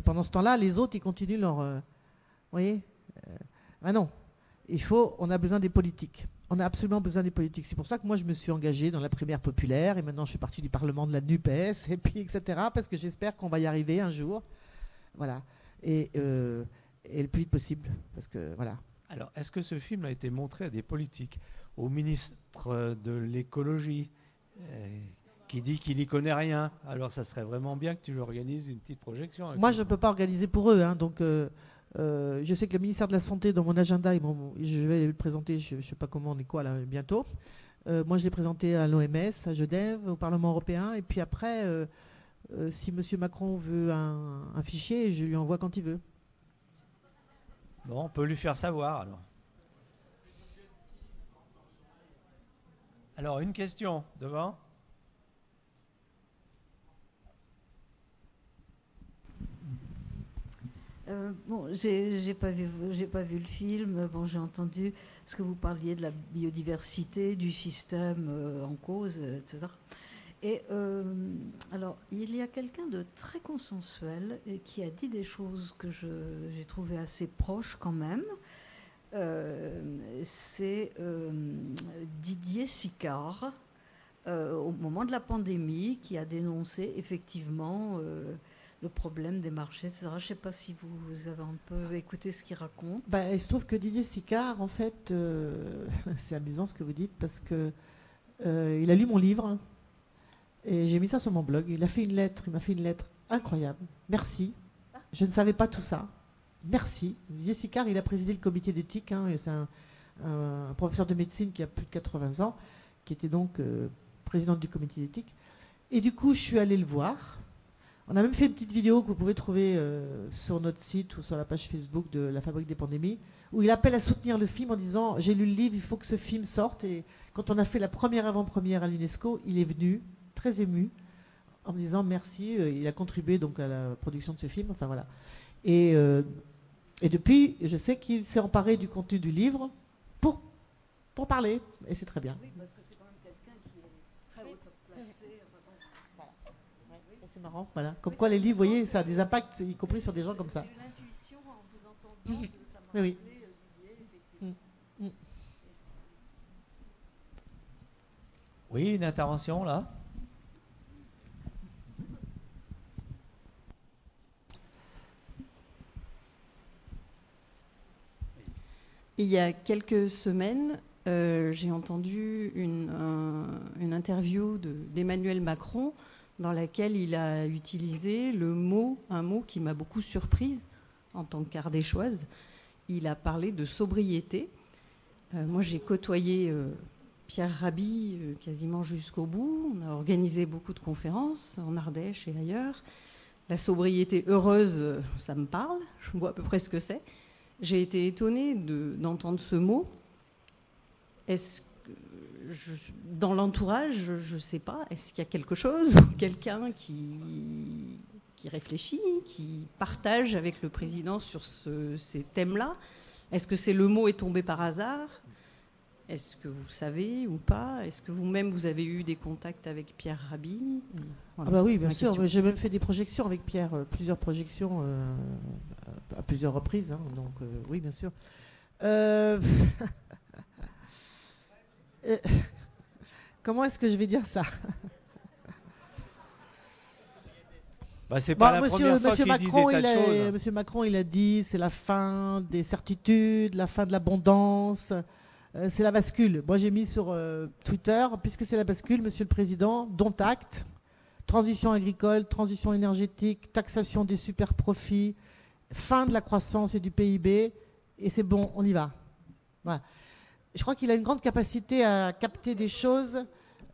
pendant ce temps-là, les autres, ils continuent leur... vous voyez non. On a besoin des politiques. On a absolument besoin des politiques. C'est pour ça que moi, je me suis engagée dans la primaire populaire et maintenant, je fais partie du Parlement de la NUPES, et puis, etc., parce que j'espère qu'on va y arriver un jour. Voilà. Et le plus vite possible. Parce que, voilà. Alors, est-ce que ce film a été montré à des politiques, au ministre de l'écologie, qui dit qu'il n'y connaît rien? Alors, ça serait vraiment bien que tu lui organises une petite projection. Moi, je ne peux pas organiser pour eux. Hein, donc, je sais que le ministère de la Santé, dans mon agenda, je vais le présenter, je ne sais pas comment, on est quoi là, bientôt. Moi, je l'ai présenté à l'OMS, à Genève, au Parlement européen. Et puis après, si M. Macron veut un fichier, je lui envoie quand il veut. Bon, on peut lui faire savoir alors. Alors, une question devant. Bon, j'ai pas vu le film. Bon, j'ai entendu ce que vous parliez de la biodiversité, du système en cause, etc. Et alors, il y a quelqu'un de très consensuel et qui a dit des choses que j'ai trouvées assez proches quand même. C'est Didier Sicard, au moment de la pandémie, qui a dénoncé effectivement le problème des marchés, etc. Je ne sais pas si vous avez un peu écouté ce qu'il raconte. Bah, il se trouve que Didier Sicard, en fait, c'est amusant ce que vous dites, parce que il a lu mon livre, et j'ai mis ça sur mon blog. Il m'a fait une lettre incroyable. Merci. Je ne savais pas tout ça. Merci. Didier Sicard, il a présidé le comité d'éthique. Hein, c'est un professeur de médecine qui a plus de 80 ans, qui était donc président du comité d'éthique. Et du coup, je suis allée le voir. On a même fait une petite vidéo que vous pouvez trouver sur notre site ou sur la page Facebook de la Fabrique des Pandémies, où il appelle à soutenir le film en disant « J'ai lu le livre, il faut que ce film sorte ». Et quand on a fait la première avant-première à l'UNESCO, il est venu, très ému, en me disant « Merci ». Il a contribué donc à la production de ce film. Enfin voilà. Et depuis, je sais qu'il s'est emparé du contenu du livre pour parler. Et c'est très bien. Oui, parce que c'est quand même quelqu'un qui est très haut placé. C'est marrant, voilà. Comme quoi les livres, vous voyez, ça a des impacts, y compris sur des gens comme ça. J'ai eu l'intuition en vous entendant que ça m'a oui. rappelé Didier, effectivement. Oui, une intervention là. Il y a quelques semaines, j'ai entendu une interview d'Emmanuel Macron dans laquelle il a utilisé un mot qui m'a beaucoup surprise en tant qu'ardéchoise. Il a parlé de sobriété. Moi, j'ai côtoyé Pierre Rabhi quasiment jusqu'au bout. On a organisé beaucoup de conférences en Ardèche et ailleurs. La sobriété heureuse, ça me parle. Je vois à peu près ce que c'est. J'ai été étonnée d'entendre ce mot. Est-ce que dans l'entourage, je ne sais pas, est-ce qu'il y a quelque chose, quelqu'un qui réfléchit, qui partage avec le président sur ces thèmes-là? Est-ce que le mot est tombé par hasard? Est-ce que vous savez ou pas? Est-ce que vous-même, vous avez eu des contacts avec Pierre Rabhi? Voilà, ah bah oui, bien sûr. J'ai même fait des projections avec Pierre, plusieurs projections à plusieurs reprises. Hein, donc oui, bien sûr. Comment est-ce que je vais dire ça? Bah, c'est pas la première fois qu'il dit des tas de choses. Monsieur Macron, il a dit c'est la fin des certitudes, la fin de l'abondance, c'est la bascule. Moi, j'ai mis sur Twitter, puisque c'est la bascule, Monsieur le Président, dont acte, transition agricole, transition énergétique, taxation des super profits, fin de la croissance et du PIB, et c'est bon, on y va. Voilà. Je crois qu'il a une grande capacité à capter des choses.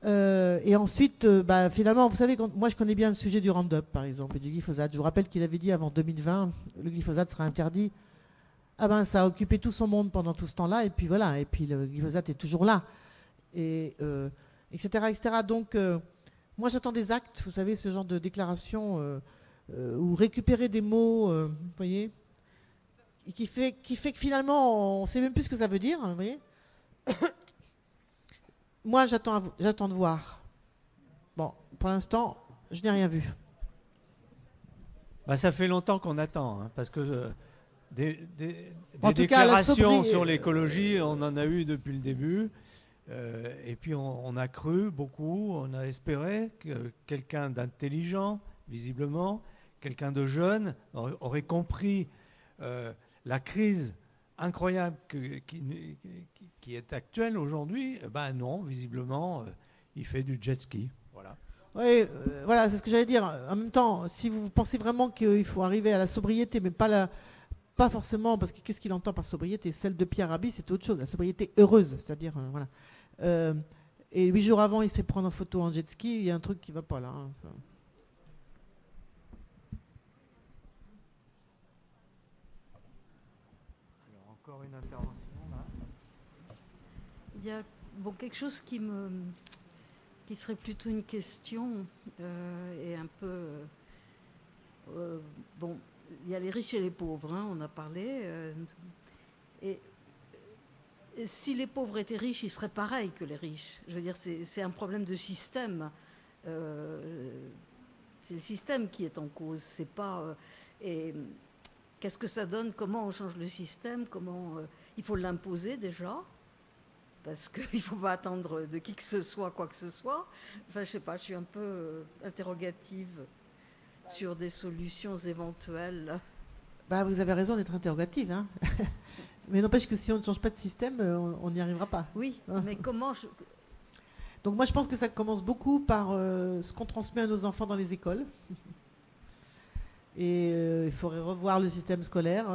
Et ensuite, finalement, vous savez, moi je connais bien le sujet du Roundup, par exemple, et du glyphosate. Je vous rappelle qu'il avait dit avant 2020, le glyphosate sera interdit. Ah ben, ça a occupé tout son monde pendant tout ce temps-là, et puis voilà, et puis le glyphosate est toujours là, et etc., etc. Donc, moi j'attends des actes, vous savez, ce genre de déclaration, ou récupérer des mots, vous voyez, qui fait que finalement, on ne sait même plus ce que ça veut dire, vous voyez. Moi, j'attends de voir. Bon, pour l'instant, je n'ai rien vu. Bah, ça fait longtemps qu'on attend, hein, parce que Des En tout cas, la déclarations sobriété- sur l'écologie, on en a eu depuis le début. Et puis on a cru beaucoup, on a espéré que quelqu'un d'intelligent, visiblement, quelqu'un de jeune, aurait compris la crise incroyable qui est actuelle aujourd'hui. Ben non, visiblement, il fait du jet ski. Voilà. Oui, voilà, c'est ce que j'allais dire. En même temps, si vous pensez vraiment qu'il faut arriver à la sobriété, mais pas forcément, parce que qu'est-ce qu'il entend par sobriété? Celle de Pierre Rabhi, c'est autre chose, la sobriété heureuse, c'est-à-dire, voilà. Et 8 jours avant, il se fait prendre en photo en jet ski, il y a un truc qui ne va pas là. Hein. Alors, encore une intervention là. Il y a quelque chose qui serait plutôt une question et un peu bon. Il y a les riches et les pauvres, hein, on a parlé. Et si les pauvres étaient riches, ils seraient pareils que les riches. Je veux dire, c'est un problème de système. C'est le système qui est en cause. C'est pas. Et qu'est-ce que ça donne? Comment on change le système? Comment il faut l'imposer déjà? Parce qu'il ne faut pas attendre de qui que ce soit, quoi que ce soit. Enfin, je sais pas. Je suis un peu interrogative sur des solutions éventuelles. Bah, vous avez raison d'être interrogative, hein. Mais n'empêche que si on ne change pas de système, on n'y arrivera pas. Oui, mais comment Donc moi, je pense que ça commence beaucoup par ce qu'on transmet à nos enfants dans les écoles. Et il faudrait revoir le système scolaire.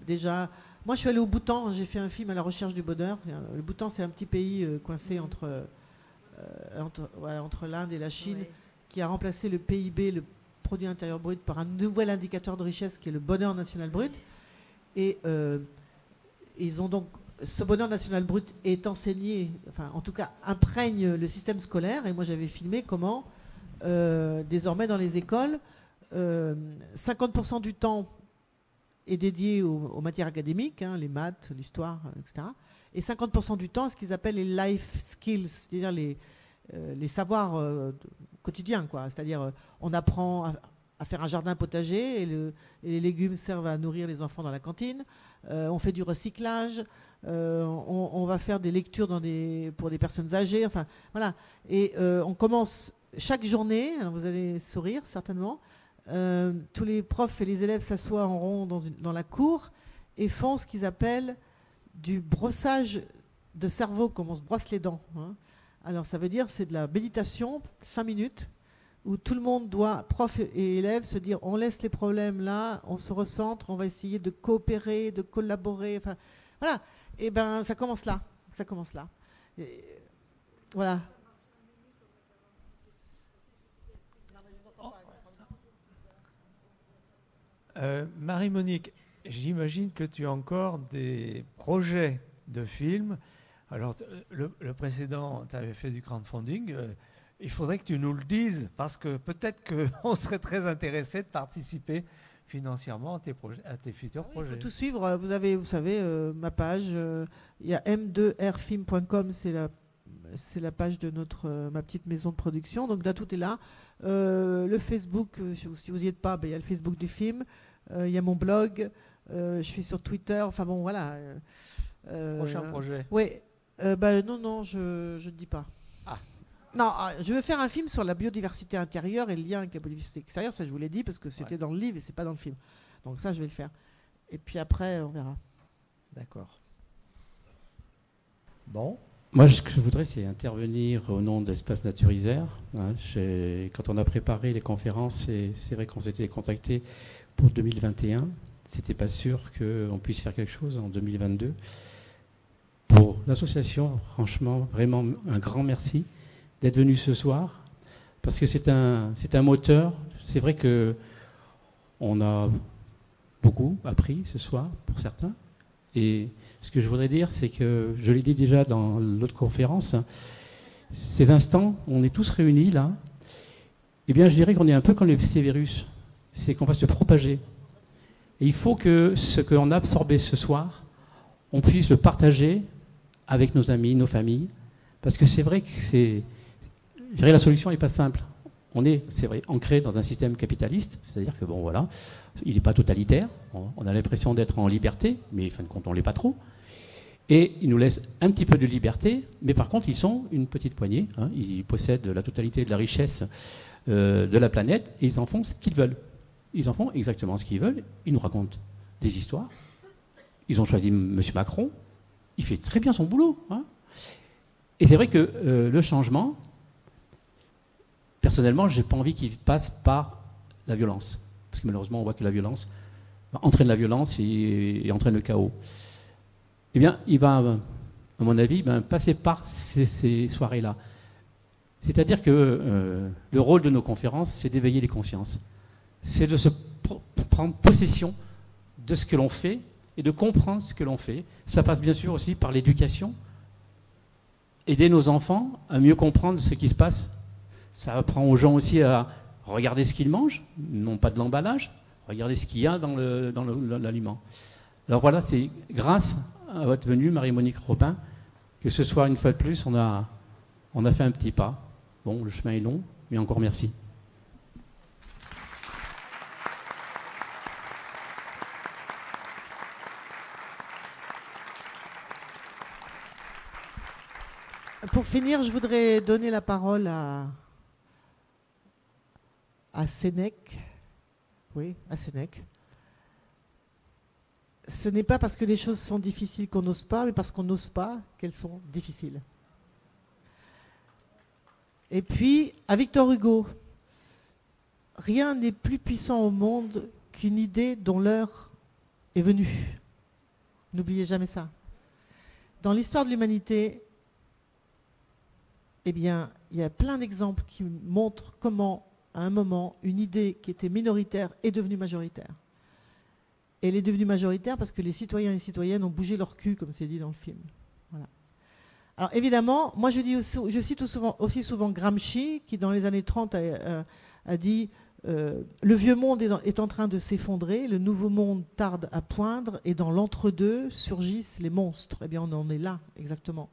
Déjà, moi, je suis allée au Bhoutan. J'ai fait un film à la recherche du bonheur. Le Bhoutan, c'est un petit pays coincé entre l'Inde et la Chine, oui, qui a remplacé le PIB, le produit intérieur brut, par un nouvel indicateur de richesse qui est le bonheur national brut. Et ils ont donc, ce bonheur national brut est enseigné, enfin en tout cas imprègne le système scolaire. Et moi j'avais filmé comment désormais dans les écoles 50% du temps est dédié aux matières académiques, hein, les maths, l'histoire, etc. Et 50% du temps à ce qu'ils appellent les life skills, c'est-à-dire les savoirs quotidiens, quoi. C'est-à-dire on apprend à faire un jardin potager et les légumes servent à nourrir les enfants dans la cantine. On fait du recyclage, on va faire des lectures pour des personnes âgées, enfin voilà. Et on commence chaque journée, hein, vous allez sourire certainement, tous les profs et les élèves s'assoient en rond dans la cour et font ce qu'ils appellent du brossage de cerveau, comme on se brosse les dents, hein. Alors ça veut dire c'est de la méditation, 5 minutes, où tout le monde doit, prof et élèves, se dire on laisse les problèmes là, on se recentre, on va essayer de coopérer, de collaborer, enfin voilà. Et ben ça commence là, Et, voilà. Marie-Monique, j'imagine que tu as encore des projets de films. Alors, le précédent, tu avais fait du crowdfunding. Il faudrait que tu nous le dises, parce que peut-être qu'on serait très intéressé de participer financièrement à tes futurs projets. Il faut tout suivre. Vous savez, ma page, il y a m2rfilm.com, c'est la page de ma petite maison de production. Donc là, tout est là. Le Facebook, si vous n'y êtes pas, il y a le Facebook du film. Il y a mon blog. Je suis sur Twitter. Enfin bon, voilà. Prochain projet. Oui. Non, je ne dis pas. Ah. Non, je vais faire un film sur la biodiversité intérieure et le lien avec la biodiversité extérieure. Ça, je vous l'ai dit parce que c'était dans le livre et c'est pas dans le film. Donc ça, je vais le faire. Et puis après, on verra. D'accord. Bon. Moi, ce que je voudrais, c'est intervenir au nom d'Espace Nature Isère. Hein, quand on a préparé les conférences, c'est vrai qu'on s'était contacté pour 2021. C'était pas sûr qu'on puisse faire quelque chose en 2022. Pour l'association, franchement, vraiment un grand merci d'être venu ce soir, parce que c'est un moteur. C'est vrai que on a beaucoup appris ce soir, pour certains. Et ce que je voudrais dire, c'est que, je l'ai dit déjà dans l'autre conférence, ces instants, on est tous réunis là, eh bien je dirais qu'on est un peu comme les virus, c'est qu'on va se propager. Et il faut que ce qu'on a absorbé ce soir, on puisse le partager avec nos amis, nos familles, parce que c'est vrai que la solution n'est pas simple. on est, c'est vrai, ancré dans un système capitaliste, c'est-à-dire que bon voilà, il n'est pas totalitaire, on a l'impression d'être en liberté, mais en fin de compte on ne l'est pas trop, et il nous laisse un petit peu de liberté, mais par contre ils sont une petite poignée, hein, ils possèdent la totalité de la richesse de la planète, et ils en font ce qu'ils veulent. Ils en font exactement ce qu'ils veulent, ils nous racontent des histoires, ils ont choisi M. Macron, il fait très bien son boulot, hein. Et c'est vrai que le changement, personnellement, je n'ai pas envie qu'il passe par la violence. Parce que malheureusement, on voit que la violence entraîne la violence et entraîne le chaos. Eh bien, il va, à mon avis, passer par ces soirées-là. C'est-à-dire que le rôle de nos conférences, c'est d'éveiller les consciences. C'est de se prendre possession de ce que l'on fait et de comprendre ce que l'on fait. Ça passe bien sûr aussi par l'éducation. Aider nos enfants à mieux comprendre ce qui se passe. Ça apprend aux gens aussi à regarder ce qu'ils mangent, non pas de l'emballage, regarder ce qu'il y a dans l'aliment. Alors voilà, c'est grâce à votre venue, Marie-Monique Robin, que ce soir, une fois de plus, on a fait un petit pas. Bon, le chemin est long, mais encore merci. Pour finir, je voudrais donner la parole à Sénèque. Oui, à Sénèque. Ce n'est pas parce que les choses sont difficiles qu'on n'ose pas, mais parce qu'on n'ose pas qu'elles sont difficiles. Et puis, à Victor Hugo, rien n'est plus puissant au monde qu'une idée dont l'heure est venue. N'oubliez jamais ça. Dans l'histoire de l'humanité, eh bien, il y a plein d'exemples qui montrent comment, à un moment, une idée qui était minoritaire est devenue majoritaire. Et elle est devenue majoritaire parce que les citoyens et citoyennes ont bougé leur cul, comme c'est dit dans le film. Voilà. Alors évidemment, moi je cite aussi souvent Gramsci, qui dans les années 30 a dit le vieux monde est en train de s'effondrer, le nouveau monde tarde à poindre, et dans l'entre-deux surgissent les monstres. Eh bien, on en est là, exactement.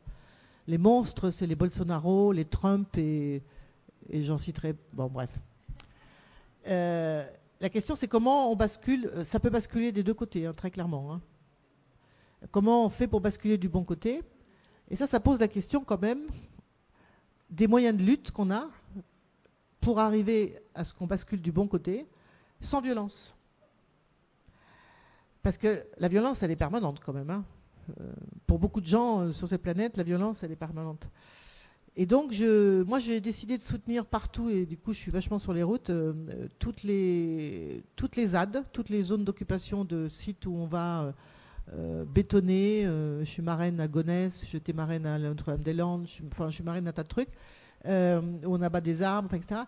Les monstres, c'est les Bolsonaro, les Trump et j'en citerai... Bon, bref. La question, c'est comment on bascule. Ça peut basculer des deux côtés, hein, très clairement. Hein. Comment on fait pour basculer du bon côté? Et ça pose la question quand même des moyens de lutte qu'on a pour arriver à ce qu'on bascule du bon côté sans violence. Parce que la violence, elle est permanente quand même. Hein. Pour beaucoup de gens sur cette planète, la violence, elle est permanente. Et donc, moi, j'ai décidé de soutenir partout, et du coup, je suis vachement sur les routes, toutes les ZAD, toutes les zones d'occupation de sites où on va bétonner. Je suis marraine à Gonesse, j'étais marraine à Notre-Dame-des-Landes, je suis marraine à un tas de trucs, où on abat des armes, etc.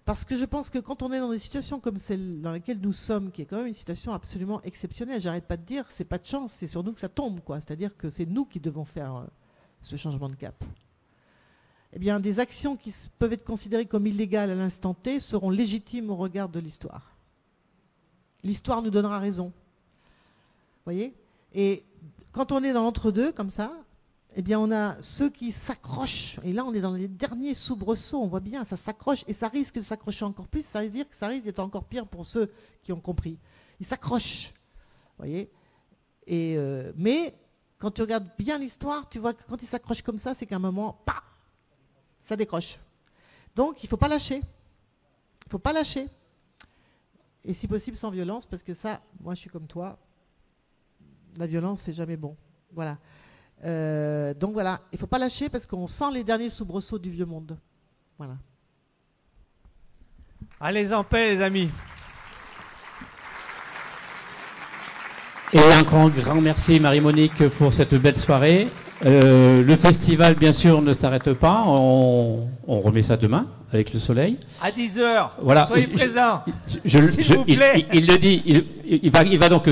Parce que je pense que quand on est dans des situations comme celle dans laquelle nous sommes, qui est quand même une situation absolument exceptionnelle, j'arrête pas de dire, c'est pas de chance, c'est sur nous que ça tombe, quoi. C'est-à-dire que c'est nous qui devons faire ce changement de cap. Eh bien, des actions qui peuvent être considérées comme illégales à l'instant T seront légitimes au regard de l'histoire. L'histoire nous donnera raison. Vous voyez? Et quand on est dans l'entre-deux, comme ça, eh bien, on a ceux qui s'accrochent. Et là, on est dans les derniers soubresauts. On voit bien, ça s'accroche et ça risque de s'accrocher encore plus. Ça veut dire que ça risque d'être encore pire pour ceux qui ont compris. Ils s'accrochent. Vous voyez? Mais quand tu regardes bien l'histoire, tu vois que quand ils s'accrochent comme ça, c'est qu'à un moment, pah, ça décroche. Donc, il ne faut pas lâcher. Il ne faut pas lâcher. Et si possible, sans violence, parce que ça, moi, je suis comme toi. La violence, c'est jamais bon. Voilà. Donc voilà, il ne faut pas lâcher parce qu'on sent les derniers soubresauts du vieux monde. Voilà. Allez en paix, les amis. Et un grand merci, Marie-Monique, pour cette belle soirée. Le festival, bien sûr, ne s'arrête pas. On remet ça demain avec le soleil. À 10h. Voilà. Soyez présents. S'il vous plaît. Il le dit. Il va donc